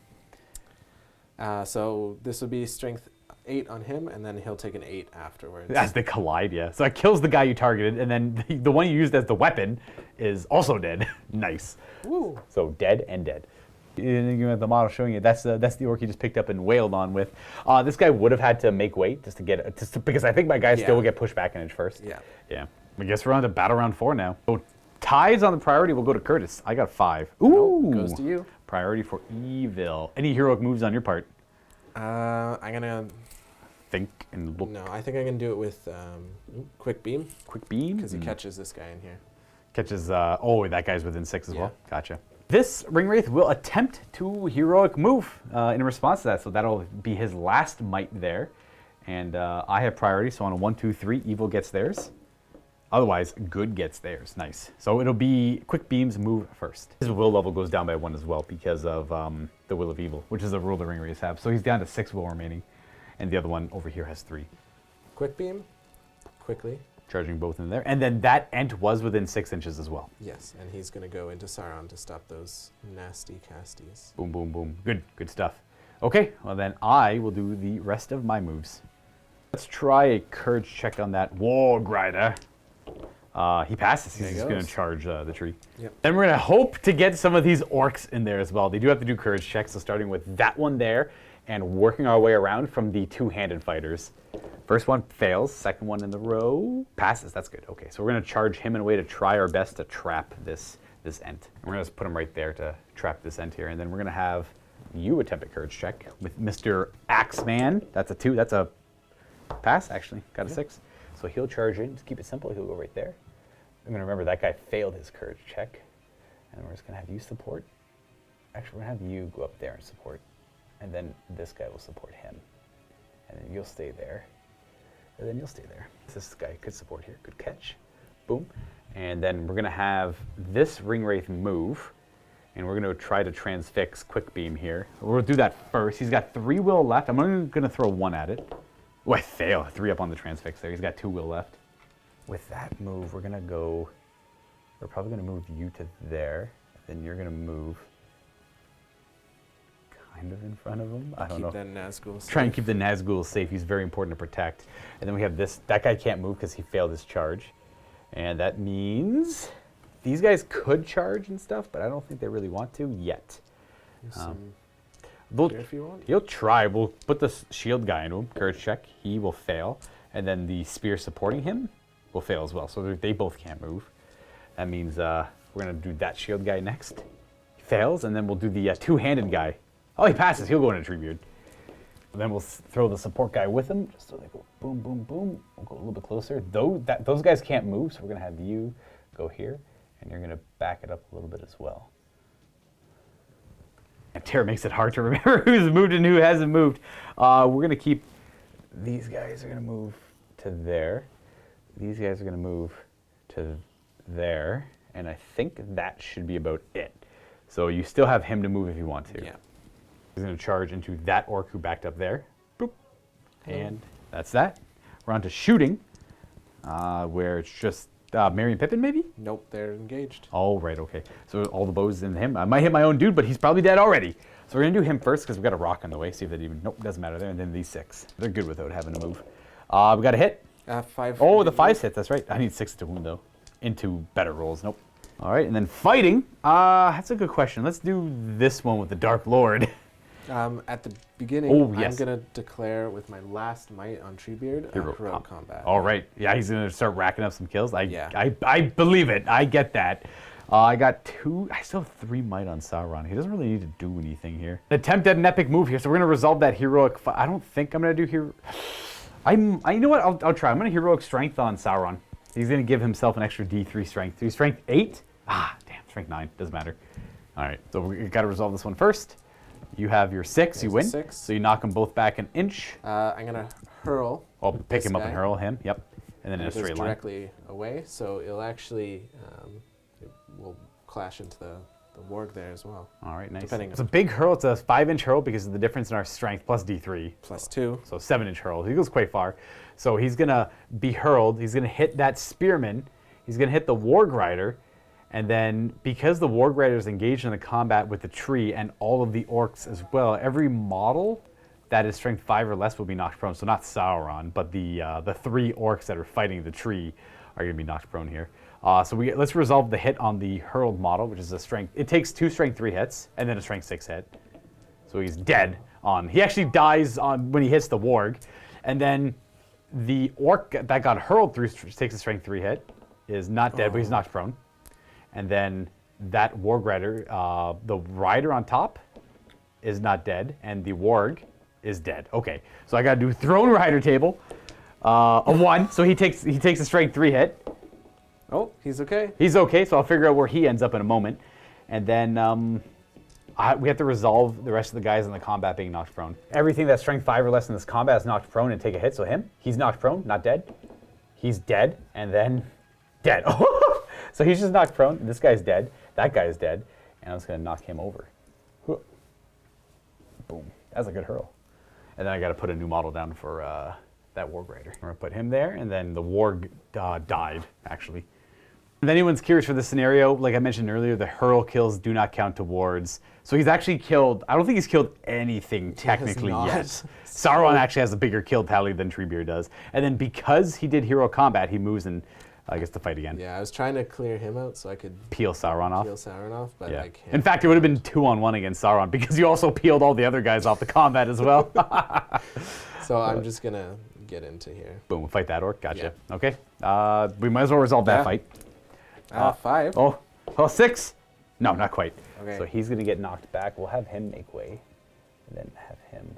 So this would be strength 8 on him, and then he'll take an 8 afterwards. As they collide, yeah. So that kills the guy you targeted, and then the one you used as the weapon is also dead. Nice. Woo. So dead and dead. The model showing you that's the orc he just picked up and wailed on with. This guy would have had to make weight just to get it, because I think my guy still will get pushed back an inch first. Yeah. Yeah. I guess we're on to battle round 4 now. So ties on the priority will go to Kurtis. I got 5. Ooh. Nope, goes to you. Priority for evil. Any heroic moves on your part? I'm gonna think and look. No, I think I'm gonna do it with quick beam. Quick beam. Because he catches this guy in here. Catches, oh, that guy's within 6 as well. Gotcha. This Ring Wraith will attempt to heroic move in response to that, so that'll be his last might there. And I have priority, so on a 1, 2, 3, evil gets theirs. Otherwise, good gets theirs. Nice. So it'll be quick beams move first. His will level goes down by 1 as well because of the Will of Evil, which is a rule the Ring Wraiths have. So he's down to 6 will remaining, and the other one over here has 3. Quick beam, quickly. Charging both in there. And then that Ent was within 6 inches as well. Yes, and he's going to go into Sauron to stop those nasty casties. Boom, boom, boom. Good stuff. Okay, well then I will do the rest of my moves. Let's try a courage check on that Warg Rider. He passes. He's just going to charge the tree. Yep. Then we're going to hope to get some of these orcs in there as well. They do have to do courage checks, so starting with that one there and working our way around from the two-handed fighters. First one fails, second one in the row passes. That's good. Okay, so we're going to charge him in a way to try our best to trap this Ent. And we're going to put him right there to trap this Ent here, and then we're going to have you attempt a courage check with Mr. Axeman. That's a 2. That's a pass, actually. Got a 6. So he'll charge in. Just keep it simple. He'll go right there. I'm going to remember that guy failed his courage check. And we're just going to have you support. Actually, we're going to have you go up there and support. And then this guy will support him. And then you'll stay there. And then you'll stay there. This guy could support here. Good catch. Boom. And then we're going to have this Ring Wraith move. And we're going to try to transfix Quick Beam here. We'll do that first. He's got 3 will left. I'm only going to throw 1 at it. Oh, I fail. 3 up on the transfix there. He's got 2 will left. With that move, we're going to go... We're probably going to move you to there. Then you're going to move kind of in front of him. I don't know. Keep that Nazgul safe. Try and keep the Nazgul safe. He's very important to protect. And then we have this. That guy can't move because he failed his charge. And that means these guys could charge and stuff, but I don't think they really want to yet. If you want. He'll try. We'll put the shield guy into him. Courage check. He will fail. And then the spear supporting him will fail as well. So they both can't move. That means we're going to do that shield guy next. He fails, and then we'll do the two-handed guy. Oh, he passes. He'll go into Treebeard. Then we'll throw the support guy with him, just so they go boom, boom, boom. We'll go a little bit closer. Those guys can't move, so we're going to have you go here, and you're going to back it up a little bit as well. And Terra makes it hard to remember who's moved and who hasn't moved. We're going to keep... These guys are going to move to there. These guys are going to move to there. And I think that should be about it. So you still have him to move if you want to. Yeah. He's going to charge into that orc who backed up there. Boop. And that's that. We're on to shooting, where it's just Merry and Pippin, maybe? Nope, they're engaged. Oh, right, okay. So all the bows in him. I might hit my own dude, but he's probably dead already. So we're going to do him first because we've got a rock on the way. See if that even... Nope, doesn't matter there. And then these 6. They're good without having to move. We got a hit. 5. Oh, the 5 hits. That's right. I need 6 to wound, though. Into better rolls. Nope. All right, and then fighting. That's a good question. Let's do this one with the Dark Lord. At the beginning, Oh, yes. I'm going to declare with my last might on Treebeard heroic combat. All right. Yeah, he's going to start racking up some kills. Yeah. I believe it. I get that. I got 2. I still have 3 might on Sauron. He doesn't really need to do anything here. Attempt at an epic move here, so we're going to resolve that heroic... I don't think I'm going to do hero... you know what? I'll try. I'm going to heroic strength on Sauron. He's going to give himself an extra D3 strength. He's strength 8? Damn, strength 9. Doesn't matter. All right, so we've got to resolve this one first. You have your 6, you win. 6. So you knock them both back an inch. I'm going to hurl. Oh, pick him up and guy. hurl him. Yep. And then in a straight line. Directly away, so it'll actually it will clash into the warg there as well. All right, nice. Depending It's a big hurl. It's a 5-inch hurl because of the difference in our strength plus D3. Plus 2. So 7-inch hurl. He goes quite far. So he's going to be hurled. He's going to hit that spearman. He's going to hit the warg rider. And then because the warg rider is engaged in the combat with the tree and all of the orcs as well, every model that is strength 5 or less will be knocked prone. So not Sauron, but the 3 orcs that are fighting the tree are going to be knocked prone here. So let's resolve the hit on the hurled model, which is a strength. It takes 2 strength 3 hits and then a strength 6 hit. So he's dead on. He actually dies on when he hits the warg. And then the orc that got hurled through takes a strength 3 hit, is not dead, but he's knocked prone. And then that warg rider, the rider on top is not dead, and the warg is dead. Okay, so I got to do throne rider table, a 1, so he takes a strength 3 hit. Oh, he's okay. He's okay, so I'll figure out where he ends up in a moment. And then we have to resolve the rest of the guys in the combat being knocked prone. Everything that's strength 5 or less in this combat is knocked prone and take a hit. So he's knocked prone, not dead. He's dead, and then dead. So he's just knocked prone. This guy's dead. That guy is dead. And I'm just going to knock him over. Boom. That's a good hurl. And then I got to put a new model down for that Warg Rider. I'm going to put him there, and then the Warg died, actually. If anyone's curious for this scenario, like I mentioned earlier, the hurl kills do not count towards. So he's actually killed, I don't think he's killed anything technically yet. Sauron actually has a bigger kill tally than Treebeard does. And then because he did hero combat, he moves and gets to fight again. Yeah, I was trying to clear him out so I could peel Sauron off. Peel Sauron off, but I can't. In fact, it would have been 2-on-1 against Sauron because you also peeled all the other guys off the combat as well. So I'm just going to get into here. Boom, fight that orc. Gotcha. Yeah. Okay. We might as well resolve that fight. 5. Oh, 6? No, not quite. Okay. So he's going to get knocked back. We'll have him make way, and then have him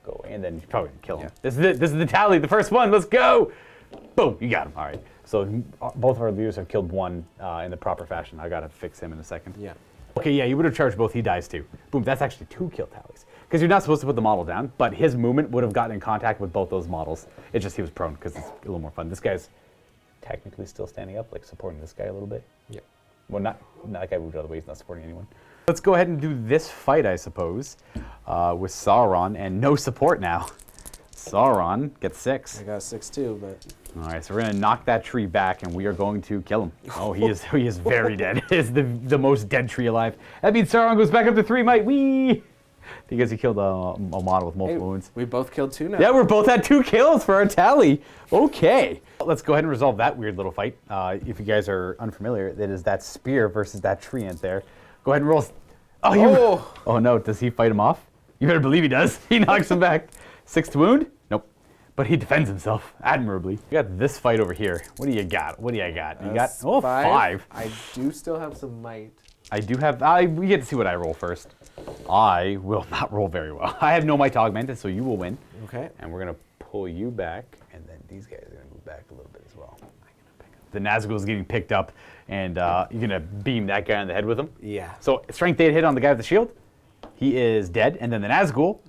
go away, and then you're probably going to kill him. This is the tally, the first one. Let's go. Boom, you got him. All right. So both of our leaders have killed one in the proper fashion. I got to fix him in a second. Yeah. Okay, yeah, you would have charged both. He dies too. Boom, that's actually 2 kill tallies. Because you're not supposed to put the model down, but his movement would have gotten in contact with both those models. It's just he was prone because it's a little more fun. This guy's technically still standing up, like supporting this guy a little bit. Yeah. Well, not that guy moved out of the way. He's not supporting anyone. Let's go ahead and do this fight, I suppose, with Sauron, and no support now. Sauron gets 6. I got 6 too, but... All right, so we're going to knock that tree back, and we are going to kill him. Oh, he is very dead. He's the most dead tree alive. That means Sauron goes back up to 3 might. Whee! Because he killed a model with multiple wounds. We both killed 2 now. Yeah, we're both at 2 kills for our tally. Okay. Let's go ahead and resolve that weird little fight. If you guys are unfamiliar, that is that spear versus that tree ant there. Go ahead and roll. Oh no, does he fight him off? You better believe he does. He knocks him back. 6th wound? Nope. But he defends himself admirably. We got this fight over here. What do you got? What do you got? You got 5. I do still have some might. I do have, we get to see what I roll first. I will not roll very well. I have no might to augment it, so you will win. Okay. And we're going to pull you back, and then these guys are going to move back a little bit as well. The Nazgul is getting picked up, and you're going to beam that guy on the head with him. Yeah. So strength 8 hit on the guy with the shield. He is dead, and then the Nazgul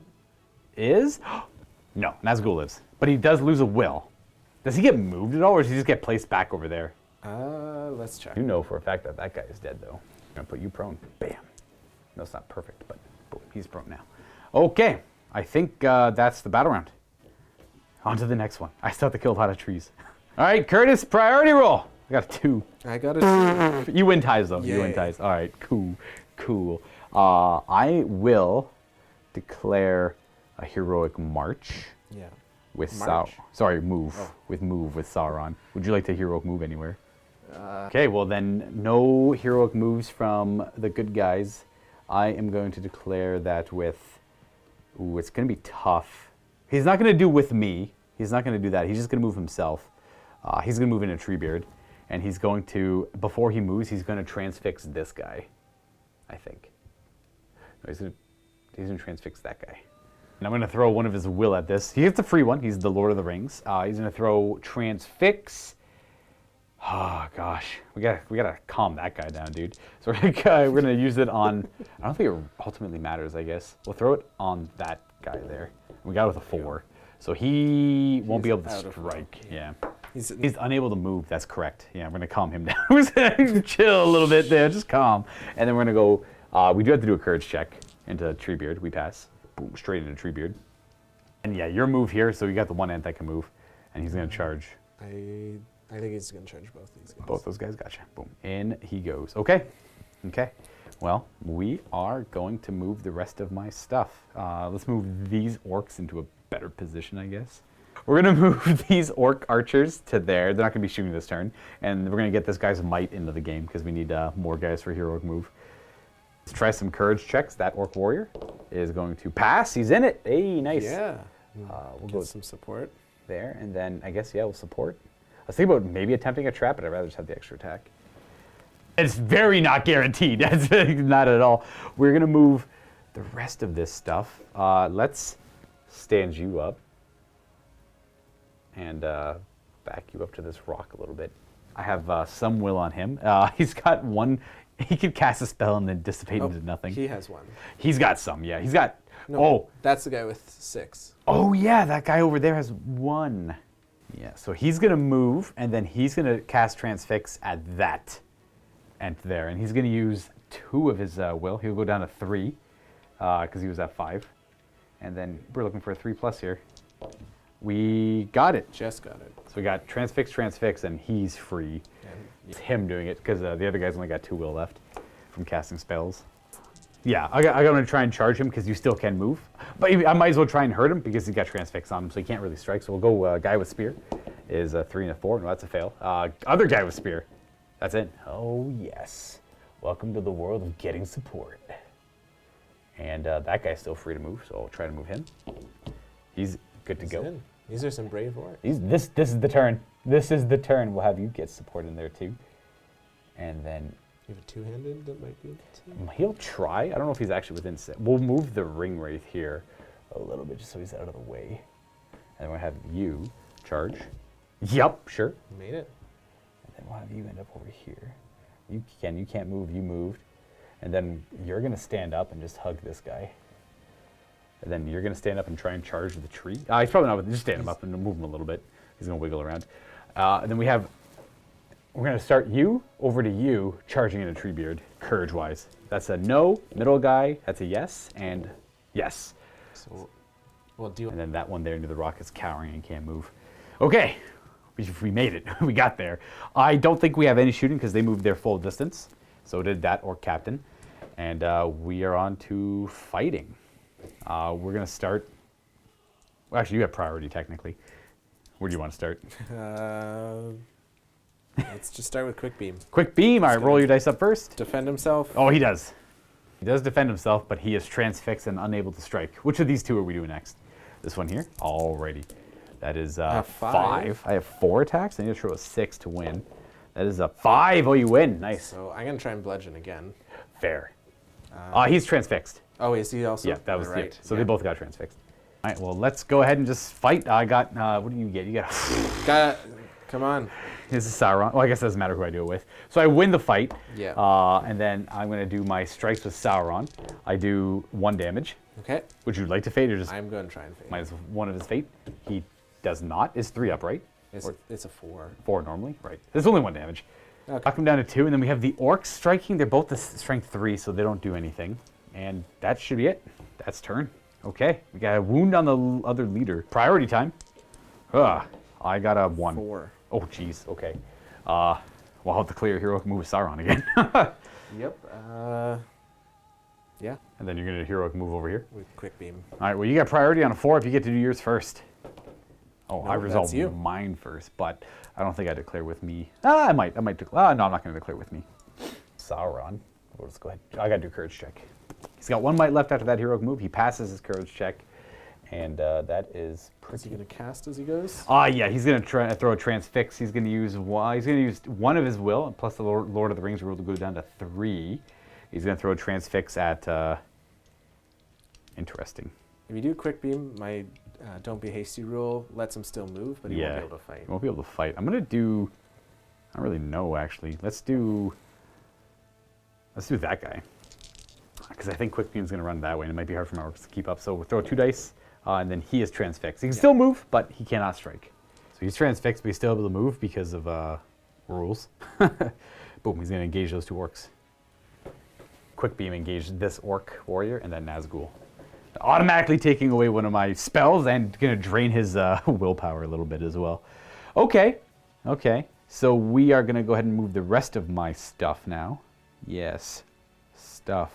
is, no, Nazgul lives. But he does lose a will. Does he get moved at all, or does he just get placed back over there? Let's check. You know for a fact that that guy is dead, though. I'm going to put you prone. Bam. No, it's not perfect, but boom, he's prone now. Okay, I think that's the battle round. On to the next one. I still have to kill a lot of trees. All right, Kurtis, priority roll. I got a 2. I got a 2. You win ties, though. Yay. You win ties. All right, cool. I will declare a heroic march. Yeah. With Move. with Sauron. Would you like to heroic move anywhere? Okay, well then, no heroic moves from the good guys. I am going to declare that with, it's going to be tough. He's not going to do with me. He's not going to do that. He's just going to move himself. He's going to move into Treebeard, and he's going to, before he moves, he's going to transfix this guy, I think. No, he's going to transfix that guy. And I'm going to throw one of his will at this. He gets a free one. He's the Lord of the Rings. He's going to throw transfix. Oh gosh, we gotta calm that guy down, dude. So we're gonna use it on. I don't think it ultimately matters. I guess we'll throw it on that guy there. We got it with a 4, so he won't be able to strike. Yeah, he's unable to move. That's correct. Yeah, we're gonna calm him down. We're gonna chill a little bit there, just calm. And then we're gonna go. We do have to do a courage check into Treebeard. We pass. Boom, straight into Treebeard. And yeah, your move here. So you got the one ant that can move, and he's gonna charge. I think he's going to charge both these guys. Both those guys, gotcha. Boom. In he goes. Okay. Well, we are going to move the rest of my stuff. Let's move these orcs into a better position, I guess. We're going to move these orc archers to there. They're not going to be shooting this turn. And we're going to get this guy's might into the game because we need more guys for heroic move. Let's try some courage checks. That orc warrior is going to pass. He's in it. Hey, nice. Yeah. We'll get some support. There. And then I guess, yeah, we'll support. I was thinking about maybe attempting a trap, but I'd rather just have the extra attack. It's very not guaranteed. That's not at all. We're going to move the rest of this stuff. Let's stand you up and back you up to this rock a little bit. I have some will on him. He's got one. He could cast a spell and then dissipate into nothing. He has one. He's got some, yeah. He's got. No, that's the guy with 6. Oh yeah, that guy over there has 1. Yeah, so he's gonna move, and then he's gonna cast Transfix at that, and there, and he's gonna use 2 of his will. He'll go down to 3, because he was at 5, and then we're looking for a 3+ here. We got it. Just got it. So we got Transfix, and he's free. It's him doing it because the other guy's only got 2 will left from casting spells. Yeah, I'm going to try and charge him because you still can move. But I might as well try and hurt him because he's got Transfix on him, so he can't really strike. So we'll go guy with spear is a 3 and a 4. No, that's a fail. Other guy with spear. That's it. Oh, yes. Welcome to the world of getting support. And that guy's still free to move, so I'll try to move him. He's good to go. In. These are some brave orcs. This is the turn. This is the turn. We'll have you get support in there too. And then You have a 2-handed that might be able to? he'll try. I don't know if he's actually within set. We'll move the ring wraith here a little bit just so he's out of the way. And then we'll have you charge. Yep, sure. Made it. And then we'll have you end up over here. You can't move, you moved. And then you're gonna stand up and just hug this guy. And then you're gonna stand up and try and charge the tree. He's probably not, just stand him up and move him a little bit. He's gonna wiggle around. And then we're gonna start you over to you charging in a Treebeard, courage-wise. That's a no, middle guy, that's a yes, and yes. So we'll do. And then that one there into the rock is cowering and can't move. Okay, we made it, we got there. I don't think we have any shooting because they moved their full distance. So did that orc captain. And we are on to fighting. We're gonna start, well, actually you have priority technically. Where do you want to start? Let's just start with quick beam. Quick beam, all right, roll your dice up first. Defend himself. Oh, he does. He does defend himself, but he is transfixed and unable to strike. Which of these 2 are we doing next? This one here? Alrighty. That is 5. I have 4 attacks. I need to throw a 6 to win. That is a 5. Oh, you win. Nice. So I'm gonna try and bludgeon again. Fair. He's transfixed. Oh, is he also? Yeah, that was right. it. So they both got transfixed. All right, well, let's go ahead and just fight. I got, what do you get? You got Come on. This is Sauron. Well, I guess it doesn't matter who I do it with. So I win the fight. Yeah. And then I'm going to do my strikes with Sauron. I do 1 damage. Okay. Would you like to fade or just I'm going to try and fade. minus 1 of his fate? He does not. It's 3 up, right? It's a 4. 4 normally? Right. There's only 1 damage. Okay. Knock him down to 2, and then we have the orcs striking. They're both the strength 3, so they don't do anything. And that should be it. That's turn. Okay. We got a wound on the other leader. Priority time. I got a 1. 4. Oh, jeez. Okay. Well, I'll have to clear heroic move with Sauron again. Yep. Yeah. And then you're going to heroic move over here. With quick beam. All right. Well, you got priority on a 4 if you get to do yours first. Oh, No, I resolved that's you. mine first, but I don't think I declare with me. I might. No, I'm not going to declare with me. Sauron. We'll just go ahead. I got to do courage check. He's got 1 might left after that heroic move. He passes his courage check, and that is pretty. Is he going to cast as he goes? Yeah, he's going to try throw a transfix. He's going to use 1 of his will, plus the Lord of the Rings rule to go down to 3. He's going to throw a transfix at. Interesting. If you do quick beam, my don't be hasty rule lets him still move, but he won't be able to fight. He won't be able to fight. I'm going to do. I don't really know actually. Let's do that guy. Because I think quick beam's going to run that way, and it might be hard for my orcs to keep up. So we'll throw 2 dice, and then he is transfixed. He can still move, but he cannot strike. So he's transfixed, but he's still able to move because of rules. Boom, he's going to engage those 2 orcs. Quick beam engage this orc warrior, and then Nazgul. Automatically taking away 1 of my spells and going to drain his willpower a little bit as well. Okay. So we are going to go ahead and move the rest of my stuff now. Yes, stuff.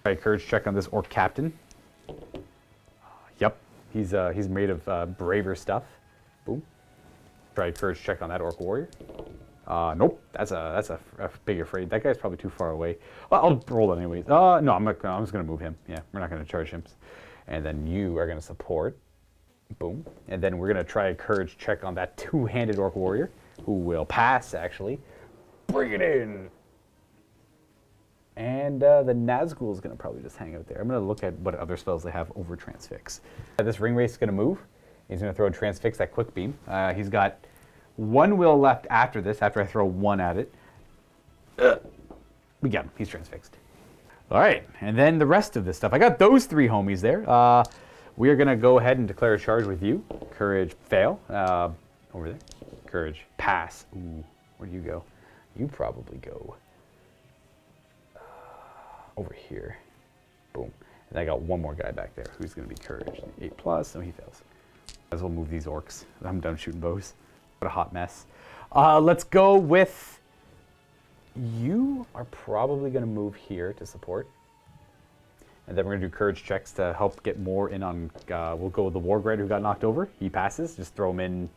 All right, courage check on this orc captain. Yep, he's made of braver stuff. Boom. Try courage check on that orc warrior. Nope, that's a big afraid. That guy's probably too far away. Well, I'll roll it anyways. No, I'm just gonna move him. Yeah, we're not gonna charge him. And then you are gonna support. Boom. And then we're gonna try a courage check on that 2-handed orc warrior, who will pass actually. Bring it in. And the Nazgul is going to probably just hang out there. I'm going to look at what other spells they have over Transfix. This Ring Wraith is going to move. He's going to throw a Transfix at Quick Beam. He's got 1 will left after this, after I throw 1 at it. We got him. He's transfixed. All right, and then the rest of this stuff. I got those 3 homies there. We are going to go ahead and declare a charge with you. Courage, fail. Over there. Courage, pass. Ooh, where do you go? You probably go over here. Boom. And I got 1 more guy back there who's going to be courage. 8+, so he fails. As we'll move these orcs. I'm done shooting bows. What a hot mess. Let's go with... You are probably going to move here to support. And then we're going to do courage checks to help get more in on... we'll go with the Wargread who got knocked over. He passes. Just throw him in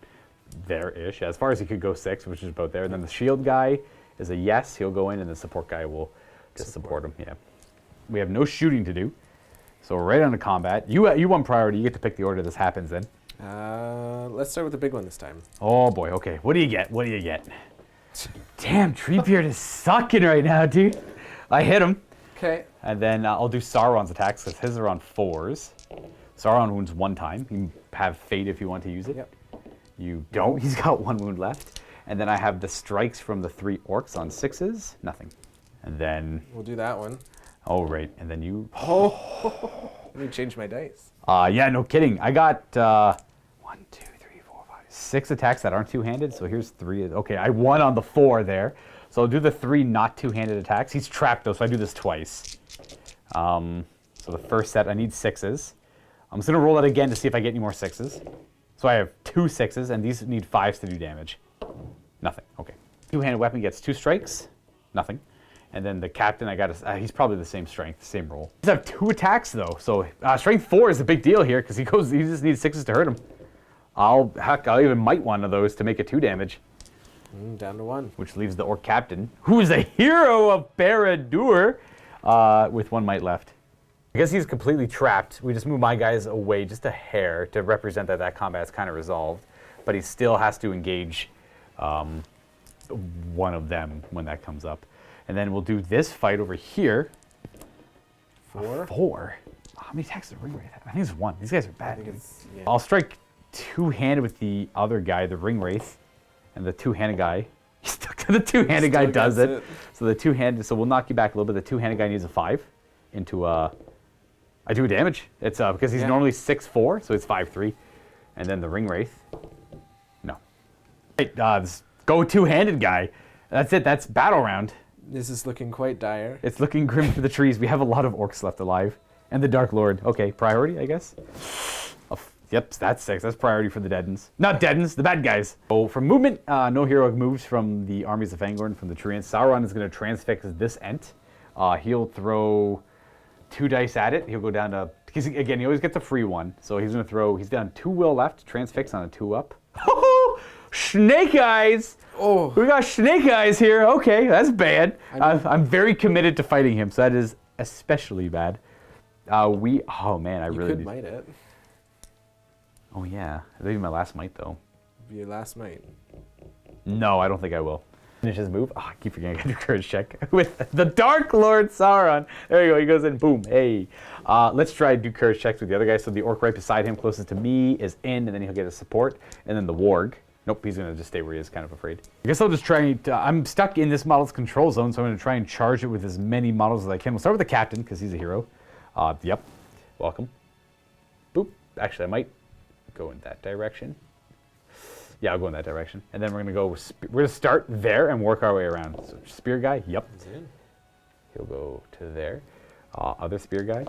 there-ish. As far as he could go 6, which is about there. And then the shield guy is a yes. He'll go in, and the support guy will just support him. Yeah. We have no shooting to do. So we're right on to combat. You want priority. You get to pick the order this happens then. Let's start with the big one this time. Oh, boy. Okay. What do you get? What do you get? Damn, Treebeard is sucking right now, dude. I hit him. Okay. And then I'll do Sauron's attacks because his are on 4s. Sauron wounds 1 time. You can have Fate if you want to use it. Yep. You don't. He's got 1 wound left. And then I have the strikes from the 3 orcs on 6s. Nothing. And then... We'll do that one. Oh, right. And then you... Oh! Let me change my dice. Yeah, no kidding. I got 1, 2, 3, 4, 5, 6 attacks that aren't two-handed. So here's 3. Okay, I won on the 4 there. So I'll do the 3 not two-handed attacks. He's trapped though, so I do this twice. So the first set, I need 6s. I'm just gonna roll that again to see if I get any more 6s. So I have 2 6s, and these need 5s to do damage. Nothing. Okay. Two-handed weapon gets 2 strikes. Nothing. And then the captain, I got he's probably the same strength, same roll. He does have 2 attacks though, so strength 4 is a big deal here because he just needs 6s to hurt him. I'll even might one of those to make it 2 damage. Down to 1. Which leaves the orc captain, who is a hero of Barad-Dur, with 1 might left. I guess he's completely trapped. We just move my guys away just a hair to represent that combat is kind of resolved, but he still has to engage one of them when that comes up. And then we'll do this fight over here. 4? 4? How many attacks does the ring wraith have? I think it's 1. These guys are bad. Yeah. I'll strike two-handed with the other guy, the ring wraith, and the two-handed guy. He's stuck to the two-handed guy does it. So the two-handed, so we'll knock you back a little bit. The two-handed guy needs a 5 into I do damage. It's because he's normally 6'4", so it's 5'3". And then the ring wraith. No. Right, this go two-handed guy. That's it. That's battle round. This is looking quite dire. It's looking grim for the trees. We have a lot of orcs left alive. And the Dark Lord. Okay, priority, I guess. Yep, that's 6. That's priority for the deadens. Not deadens, the bad guys. So for movement, no hero moves from the armies of Fangorn, from the Treants. Sauron is going to transfix this Ent. He'll throw 2 dice at it. He'll go down to... Again, he always gets a free 1. So he's going to throw... He's down 2 will left, transfix on a 2 up. Snake eyes! Oh, we got snake eyes here. Okay, that's bad. I'm very committed to fighting him, so that is especially bad. Oh man, I really could might it. Oh yeah, that'd be my last might though. Your last might. No, I don't think I will. Finish his move. I keep forgetting I got to do courage check with the Dark Lord Sauron. There you go. He goes in. Boom. Hey. Let's try to do courage checks with the other guy. So the orc right beside him, closest to me, is in, and then he'll get a support, and then the warg. Nope, he's going to just stay where he is, kind of afraid. I guess I'll just try to... I'm stuck in this model's control zone, so I'm going to try and charge it with as many models as I can. We'll start with the captain, because he's a hero. Yep. Welcome. Boop. Actually, I might go in that direction. Yeah, I'll go in that direction. And then we're going to go... We're going to start there and work our way around. So spear guy, yep. He'll go to there. Other spear guy,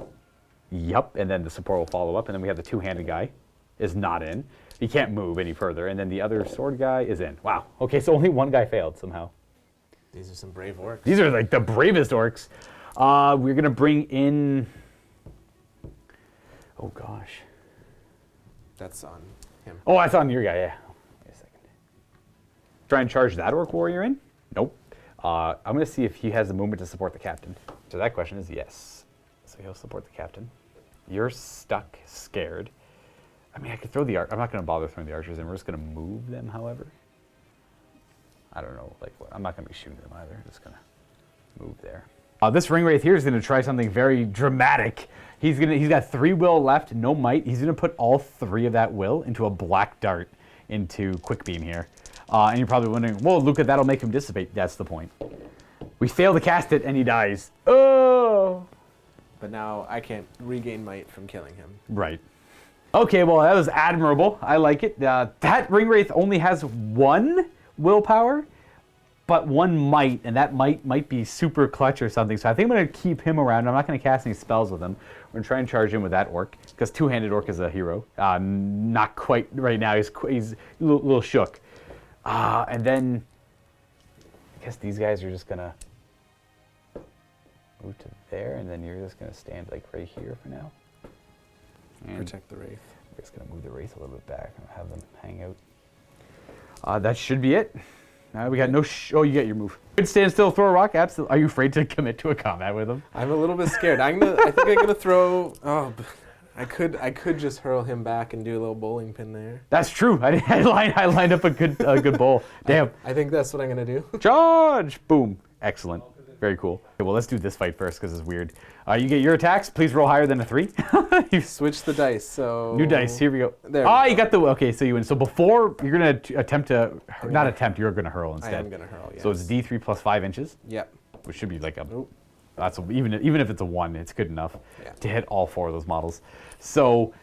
yep. And then the support will follow up. And then we have the two-handed guy is not in. He can't move any further. And then the other sword guy is in. Wow. Okay, so only 1 guy failed somehow. These are some brave orcs. These are like the bravest orcs. We're going to bring in... Oh, gosh. That's on him. Oh, that's on your guy, yeah. Wait a second. Try and charge that orc warrior in? Nope. I'm going to see if he has the movement to support the captain. So that question is yes. So he'll support the captain. You're stuck, scared. I mean, I could throw the I'm not going to bother throwing the archers in. We're just going to move them, however. I don't know. Like, I'm not going to be shooting them either. I'm just going to move there. This ring wraith here is going to try something very dramatic. He's got 3 will left, no might. He's going to put all 3 of that will into a black dart into quick beam here. And you're probably wondering, well, Luka, that'll make him dissipate. That's the point. We fail to cast it, and he dies. Oh! But now I can't regain might from killing him. Right. Okay, well, that was admirable. I like it. That Ring Wraith only has 1 willpower, but 1 might, and that might be super clutch or something. So I think I'm going to keep him around. I'm not going to cast any spells with him. We're going to try and charge him with that orc, because two-handed orc is a hero. Not quite right now. He's a little shook. And then I guess these guys are just going to move to there, and then you're just going to stand like right here for now. And protect the Wraith. we're just going to move the Wraith a little bit back and have them hang out. That should be it. We got no oh, you get your move. Good stand still, throw a rock, absolutely. Are you afraid to commit to a combat with him? I'm a little bit scared. I think I'm gonna throw. Oh, I could just hurl him back and do a little bowling pin there. That's true. I lined up a good bowl. Damn. I think that's what I'm gonna do. Charge! Boom. Excellent. Very cool. Okay, well, let's do this fight first because it's weird. You get your attacks. Please roll higher than a 3. You switch the dice. So new dice. Here we go. There we go. You got the. Okay, so you win. So before you're gonna attempt to not attempt. You're gonna hurl instead. I am gonna hurl. Yes. So it's D3 plus 5 inches. Yep. Which should be like a. That's even if it's a 1, it's good enough to hit all 4 of those models. So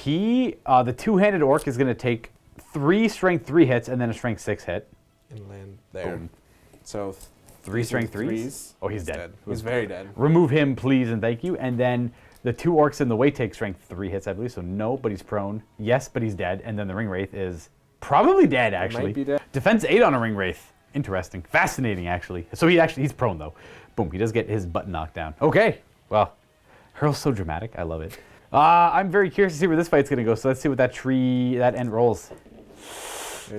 the two-handed orc is gonna take 3 strength 3 hits and then a strength 6 hit. And land there. Boom. So 3 strength 3s. Oh, he's dead. He's very dead. Remove him, please, and thank you. And then the 2 orcs in the way take strength 3 hits, I believe. So no, but he's prone. Yes, but he's dead. And then the ring wraith is probably dead, actually. Might be dead. Defense 8 on a ring wraith. Interesting. Fascinating, actually. So he's prone, though. Boom, he does get his butt knocked down. Okay, well, hurl's so dramatic. I love it. I'm very curious to see where this fight's going to go. So let's see what that end rolls.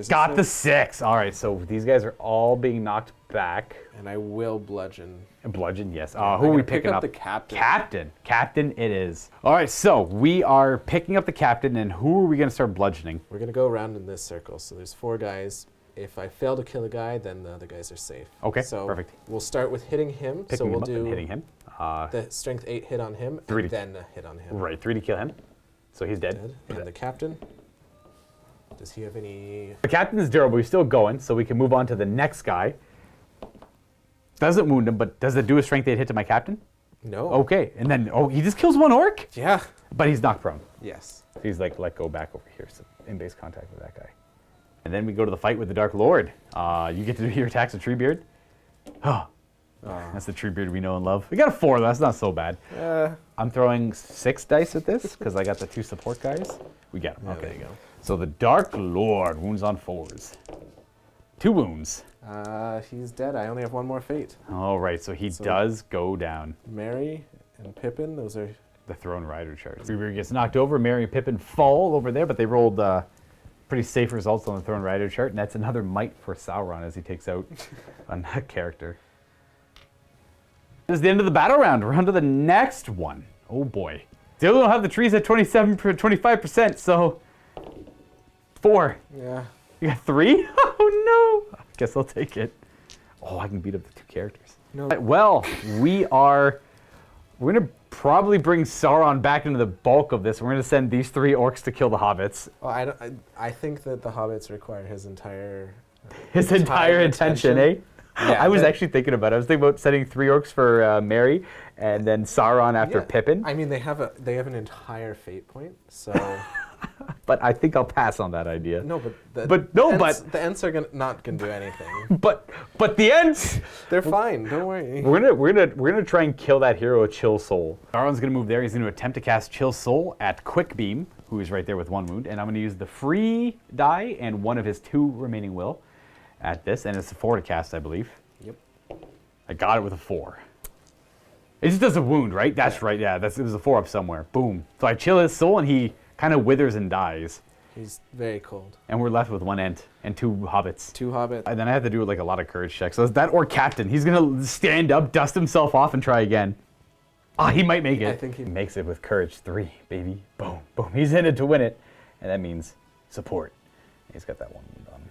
Got the 6. All right, so these guys are all being knocked back. And I will bludgeon. Bludgeon, yes. Who are we picking up? The captain. Captain it is. All right, so we are picking up the captain, and who are we going to start bludgeoning? We're going to go around in this circle. So there's 4 guys. If I fail to kill a guy, then the other guys are safe. Okay, so perfect. We'll start with hitting him. Picking so we'll him up do and hitting him. The strength 8 hit on him, 3 and then a hit on him. Right, 3 to kill him. So he's dead. And the captain, does he have any... The captain is durable. He's still going, so we can move on to the next guy. Doesn't wound him, but does it do a strength 8 hit to my captain? No. Okay, and then, he just kills 1 orc? Yeah. But he's knocked prone. Yes. So he's like, let go back over here, so in base contact with that guy. And then we go to the fight with the Dark Lord. You get to do your attacks with Treebeard. That's the Treebeard we know and love. We got a 4, that's not so bad. I'm throwing 6 dice at this, because I got the 2 support guys. We get them. Yeah, Okay. there you go. So the Dark Lord, wounds on 4s. 2 wounds. He's dead. I only have 1 more fate. All right, so he does go down. Merry and Pippin, those are... The Throne Rider chart. Treebeard gets knocked over. Merry and Pippin fall over there, but they rolled pretty safe results on the Throne Rider chart, and that's another might for Sauron as he takes out on that character. This is the end of the battle round. We're on to the next one. Oh boy. Still don't have the trees at 25%, so 4. Yeah. You got 3? Oh no. I guess I'll take it. Oh, I can beat up the 2 characters. No. Well, we're gonna probably bring Sauron back into the bulk of this. We're gonna send these 3 orcs to kill the hobbits. Well, I think that the hobbits require his entire... His entire attention, eh? Yeah, I was actually thinking about it. I was thinking about sending 3 orcs for Merry, and then Sauron after Pippin. I mean, they have an entire fate point, so... But I think I'll pass on that idea. No, but the Ents are not gonna do anything. But the Ents, they're fine. Don't worry. we're gonna try and kill that hero with Chill Soul. Sauron's gonna move there. He's gonna attempt to cast Chill Soul at Quick Beam, who is right there with 1 wound, and I'm gonna use the free die and 1 of his 2 remaining will at this, and it's a 4 to cast, I believe. Yep. I got it with a 4. It just does a wound, right? That's right. Yeah, it was a 4 up somewhere. Boom. So I chill his soul, and he kind of withers and dies. He's very cold. And we're left with 1 Ent and 2 hobbits. 2 hobbits. And then I have to do like a lot of courage checks. So that orc captain, he's gonna stand up, dust himself off, and try again. He might make it. I think he makes it with courage 3, baby. Boom, boom. He's in it to win it, and that means support. He's got that 1 wound on him.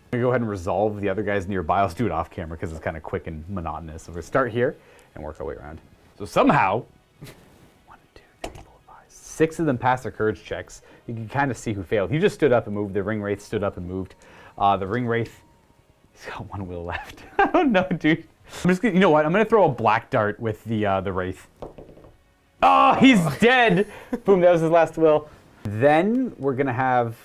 I'm gonna go ahead and resolve the other guys nearby. I'll do it off camera because it's kind of quick and monotonous. So we're gonna start here and work our way around. So somehow. 6 of them passed their courage checks. You can kind of see who failed. He just stood up and moved. The ring wraith stood up and moved. The Ring Wraith, he's got 1 will left. I don't know, dude. I'm just gonna, you know what? I'm gonna throw a black dart with the Wraith. Oh, he's dead! Boom, that was his last will. Then we're gonna have,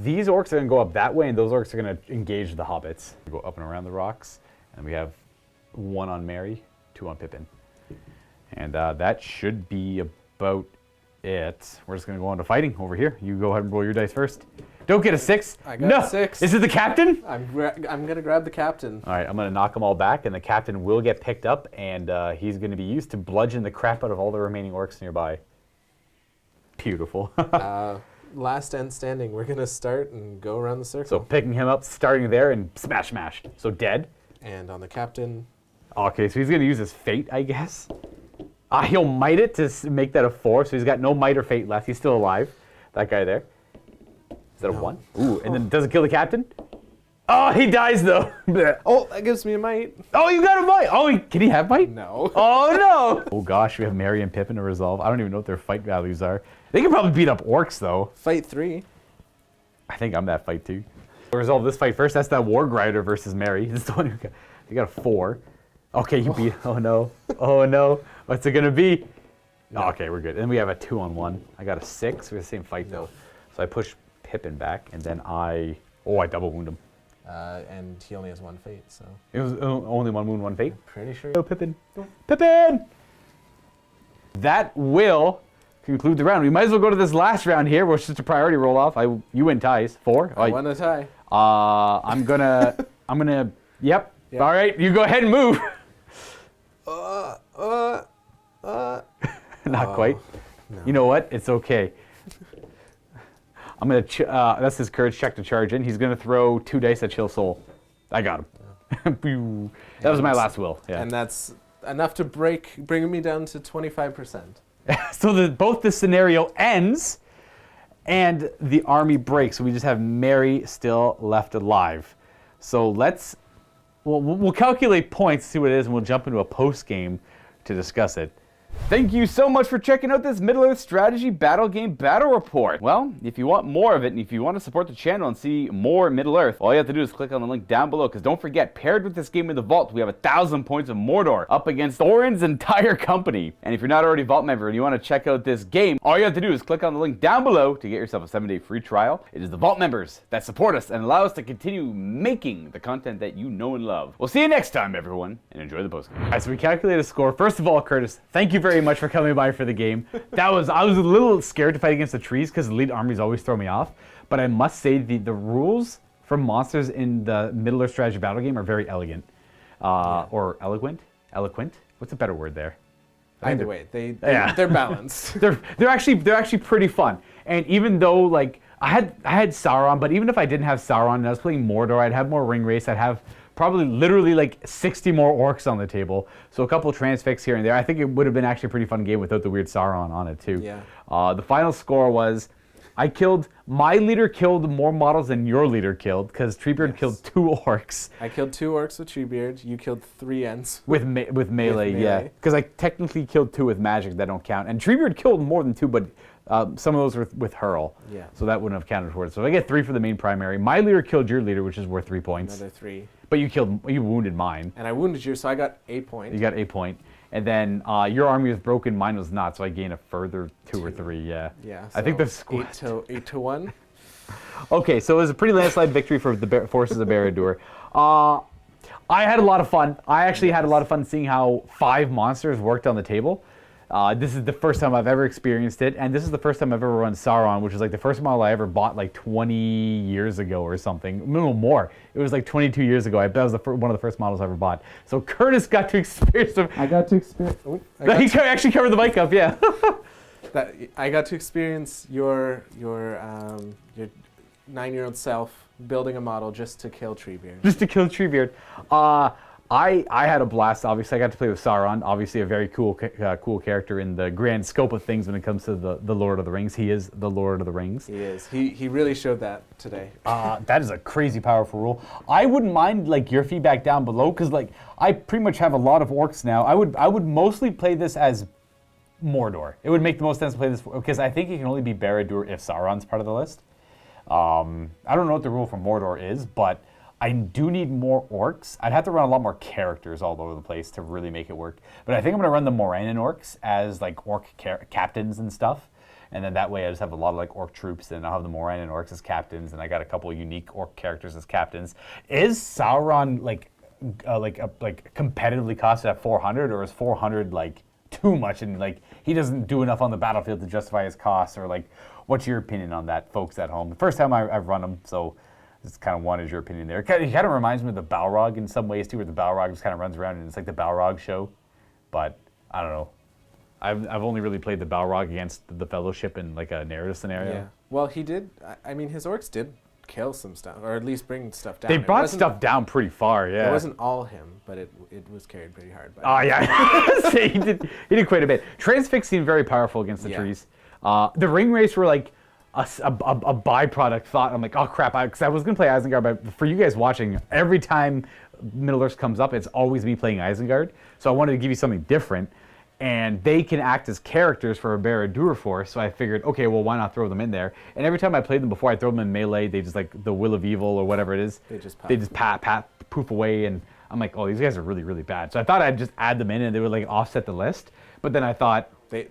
these orcs are gonna go up that way, and those orcs are gonna engage the hobbits. We go up and around the rocks, and we have 1 on Merry, 2 on Pippin. And that should be about it. We're just gonna go on to fighting over here. You go ahead and roll your dice first. Don't get a 6. I got 6. Is it the captain? I'm gonna grab the captain. All right, I'm gonna knock them all back, and the captain will get picked up, and he's gonna be used to bludgeon the crap out of all the remaining orcs nearby. Beautiful. Last end standing. We're gonna start and go around the circle. So picking him up, starting there, and smash, smash. So dead. And on the captain. Okay, so he's gonna use his fate, I guess. He'll might it to make that a 4, so he's got no might or fate left. He's still alive. That guy there. Is that a 1? Ooh, and then does it kill the captain? Oh, he dies though. Oh, that gives me a might. Oh, you got a might. Oh, can he have might? No. Oh no. Oh gosh, we have Merry and Pippin to resolve. I don't even know what their fight values are. They can probably beat up orcs though. Fight 3. I think I'm that fight too. We'll resolve this fight first. That's that War Grider versus Merry. This is the one who got, he got a 4. Okay, you beat. Oh no. Oh no. What's it gonna be? No. Oh, okay, we're good. And then we have a 2 on 1. I got a 6. We have the same fight though. So I push Pippin back, and then I double wound him. And he only has 1 fate, so. It was only 1 wound, 1 fate. Pretty sure. Oh, Pippin. Pippin! That will conclude the round. We might as well go to this last round here, which is just a priority roll off. You win ties. 4. I won a tie. I'm gonna, yep. All right, you go ahead and move. Not quite. No. You know what? It's okay. I'm gonna, that's his courage check to charge in. He's gonna throw 2 dice at Chill Soul. I got him. That was my last will. Yeah. And that's enough to bring me down to 25%. So both the scenario ends and the army breaks. So we just have Merry still left alive. So we'll calculate points, see what it is, and we'll jump into a post game to discuss it. Thank you so much for checking out this Middle-earth strategy battle game battle report. Well, if you want more of it, and if you want to support the channel and see more Middle-earth, all you have to do is click on the link down below, because don't forget, paired with this game in the vault, we have 1,000 points of Mordor up against Thorin's entire company. And if you're not already vault member and you want to check out this game, all you have to do is click on the link down below to get yourself a 7-day free trial. It is the vault members that support us and allow us to continue making the content that you know and love. We'll see you next time, everyone, and enjoy the post game. All right, so we calculate a score. First of all, Kurtis, thank you very much for coming by for the game. I was a little scared to fight against the trees because elite armies always throw me off, but I must say the rules for monsters in the Middle-earth strategy battle game are very elegant. Or eloquent? What's a better word there? Either way, they're balanced. they're actually pretty fun. And even though like I had Sauron, but even if I didn't have Sauron and I was playing Mordor, I'd have more ring race. I'd have probably literally like 60 more orcs on the table. So a couple transfix here and there. I think it would have been actually a pretty fun game without the weird Sauron on it too. Yeah. The final score was, my leader killed more models than your leader killed, because Treebeard killed 2 orcs. I killed 2 orcs with Treebeard. You killed 3 Ents. With melee, yeah. Because I technically killed 2 with magic, that don't count. And Treebeard killed more than 2, but some of those were with hurl. Yeah. So that wouldn't have counted towards. So I get 3 for the main primary. My leader killed your leader, which is worth 3 points. Another 3. But you wounded mine. And I wounded you, so I got 8 points. You got 8 points. And then your army was broken, mine was not, so I gained a further 2 or 3, yeah. Yeah, so I think the score... 8 to 1. Okay, so it was a pretty landslide victory for the forces of Barad-Dur. I had a lot of fun. I actually had a lot of fun seeing how 5 monsters worked on the table. This is the first time I've ever experienced it, and this is the first time I've ever run Sauron, which is like the first model I ever bought like 20 years ago or something. No more. It was like 22 years ago. That was one of the first models I ever bought. So Kurtis got to experience them. I got to experience... He actually covered the mic up, yeah. I got to experience your 9-year-old self building a model just to kill Treebeard. Just to kill Treebeard. I had a blast, obviously. I got to play with Sauron, obviously a very cool character in the grand scope of things when it comes to the Lord of the Rings. He is the Lord of the Rings. He is. He really showed that today. That is a crazy powerful rule. I wouldn't mind like your feedback down below, because like I pretty much have a lot of orcs now. I would mostly play this as Mordor. It would make the most sense to play this, because I think it can only be Barad-Dur if Sauron's part of the list. I don't know what the rule for Mordor is, but I do need more orcs. I'd have to run a lot more characters all over the place to really make it work. But I think I'm going to run the Morannon orcs as like orc captains and stuff. And then that way I just have a lot of like orc troops, and I'll have the Morannon orcs as captains, and I got a couple of unique orc characters as captains. Is Sauron like competitively costed at 400, or is 400 like too much and like he doesn't do enough on the battlefield to justify his costs? Or like, what's your opinion on that, folks at home? The first time I've run him, so just kind of wanted your opinion there. It kind of reminds me of the Balrog in some ways too, where the Balrog just kind of runs around and it's like the Balrog show. But I don't know. I've only really played the Balrog against the Fellowship in like a narrative scenario. Yeah. Well, he did. I mean, his orcs did kill some stuff, or at least bring stuff down. They brought stuff down pretty far. Yeah. It wasn't all him, but it was carried pretty hard. Oh yeah. he did quite a bit. Transfix seemed very powerful against the trees. The ring race were like a byproduct thought. I'm like, oh crap, because I was gonna play Isengard, but for you guys watching, every time Middle Earth comes up, it's always me playing Isengard. So I wanted to give you something different. And they can act as characters for a Barad-Dur force, so I figured, okay, well, why not throw them in there? And every time I played them before, I throw them in melee, they just like the Will of Evil or whatever it is. They just poof away, and I'm like, oh, these guys are really, really bad. So I thought I'd just add them in, and they would like offset the list. But then I thought they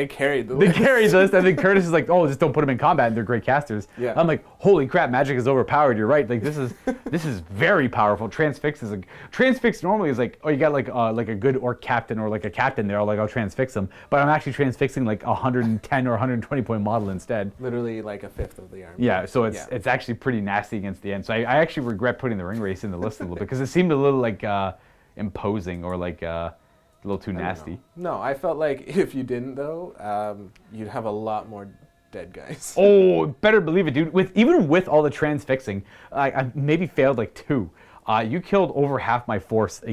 carried the list. They carried the list. I think Kurtis is like, oh, just don't put them in combat, and they're great casters. Yeah. I'm like, holy crap, magic is overpowered. You're right. Like this is very powerful. Transfix normally is like, oh, you got like a good orc captain or like a captain there. I'll transfix them, but I'm actually transfixing like 110 or 120 point model instead. Literally like a fifth of the army. Yeah, so it's actually pretty nasty against the end. So I actually regret putting the ring race in the list a little bit because it seemed a little like imposing or like. A little too nasty. No, I felt like if you didn't though, you'd have a lot more dead guys. Oh, better believe it, dude. Even with all the transfixing, I maybe failed like 2. You killed over half my force,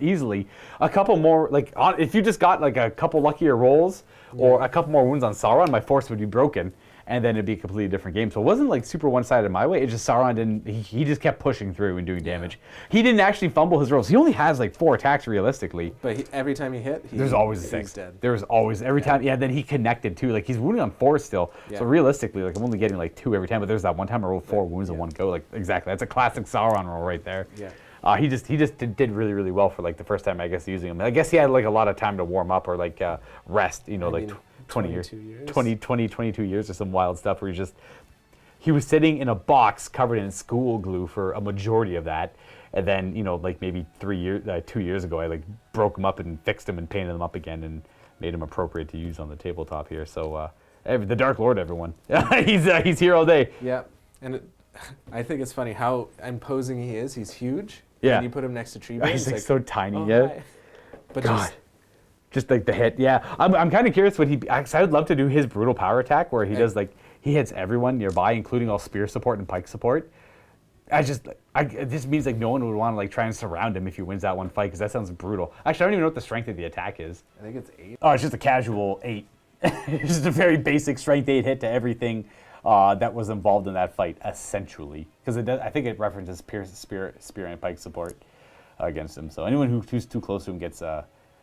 easily. A couple more, like if you just got like a couple luckier rolls or a couple more wounds on Sauron, my force would be broken. And then it'd be a completely different game. So it wasn't like super one-sided my way. It's just Sauron didn't. He just kept pushing through and doing damage. He didn't actually fumble his rolls. He only has like 4 attacks realistically. But every time he hit, there's always a 6. Dead. There's always every time. Yeah. Then he connected too. Like he's wounding on 4 still. Yeah. So realistically, like I'm only getting like 2 every time. But there's that one time I rolled 4 wounds in one go. Like exactly. That's a classic Sauron roll right there. Yeah. He just did really, really well for like the first time I guess using him. I guess he had like a lot of time to warm up or like rest. You know, 20 years. 22 years or some wild stuff where he was sitting in a box covered in school glue for a majority of that. And then, like maybe 2 years ago, I like broke him up and fixed him and painted him up again and made him appropriate to use on the tabletop here. So the Dark Lord, everyone. He's here all day. Yeah. And I think it's funny how imposing he is. He's huge. Yeah. And you put him next to Treebeard. He's like so tiny, oh, yeah. Hi. But God. Just like the hit, yeah. I'm kind of curious what I would love to do his brutal power attack where he does like, he hits everyone nearby, including all spear support and pike support. It just means like no one would want to like try and surround him if he wins that one fight because that sounds brutal. Actually, I don't even know what the strength of the attack is. I think it's 8. Oh, it's just a casual 8. It's just a very basic strength 8 hit to everything that was involved in that fight, essentially. Because I think it references spear and pike support against him. So anyone who's too close to him gets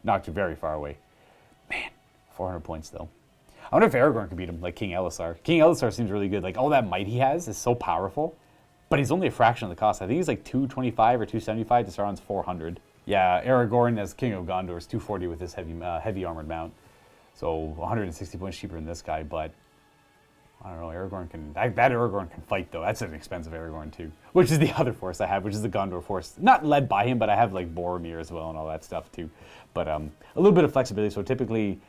knocked very far away. Man, 400 points though. I wonder if Aragorn could beat him like King Elisar. King Elisar seems really good. Like all that might he has is so powerful, but he's only a fraction of the cost. I think he's like 225 or 275 to Sauron's 400. Yeah, Aragorn as King of Gondor is 240 with his heavy armored mount. So 160 points cheaper than this guy, but I don't know, that Aragorn can fight though. That's an expensive Aragorn too. Which is the other force I have, which is the Gondor force. Not led by him, but I have like Boromir as well and all that stuff too. But a little bit of flexibility. So typically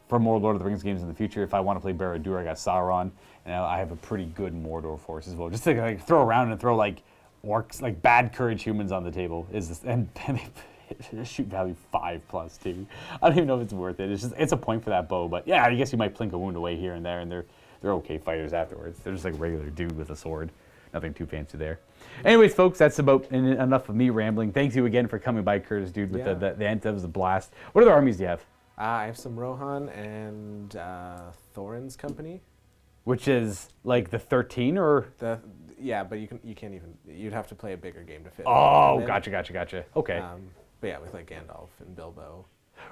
for more Lord of the Rings games in the future, if I want to play Barad-Dur, I got Sauron, and I have a pretty good Mordor force as well. Just to like throw around and throw like orcs, like bad courage humans on the table and shoot value 5+ too. I don't even know if it's worth it. It's a point for that bow, but yeah, I guess you might plink a wound away here and there, and they're okay fighters afterwards. They're just like a regular dude with a sword. Nothing too fancy there. Anyways, folks, that's about enough of me rambling. Thanks you again for coming by, Kurtis, dude, with the end. That was a blast. What other armies do you have? I have some Rohan and Thorin's company. Which is like the 13 or? Yeah, but you can't even, you'd have to play a bigger game to fit. Oh, gotcha. Okay. But yeah, with like Gandalf and Bilbo.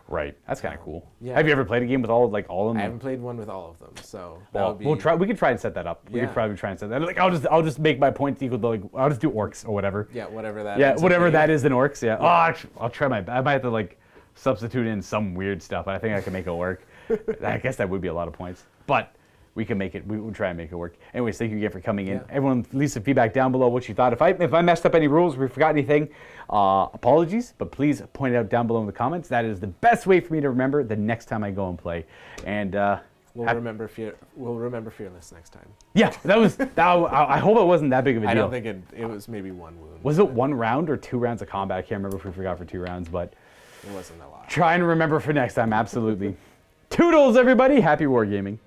Right. That's kind of cool. Yeah. Have you ever played a game with all of them? I haven't played one with all of them, so that Well, would be... we'll try. We could try and set that up. We could Yeah. probably try and set that. Like, I'll just make my points equal to, like, I'll just do orcs or whatever. Yeah, whatever that Yeah, ends up whatever being. that is in orcs. Yeah. Oh, actually, I'll try my. I might have to like substitute in some weird stuff, but I think I can make it work. I guess that would be a lot of points, but we can make it. We will try and make it work. Anyways, thank you again for coming in. Yeah. Everyone, leave some feedback down below what you thought. If I messed up any rules, or we forgot anything, apologies. But please point it out down below in the comments. That is the best way for me to remember the next time I go and play. And We'll remember Fearless next time. yeah, that was. I hope it wasn't that big of a deal. I don't think it was maybe one wound. Was it 1 round or 2 rounds of combat? I can't remember if we forgot for 2 rounds, but It wasn't a lot. try and remember for next time. Absolutely. Toodles, everybody. Happy wargaming.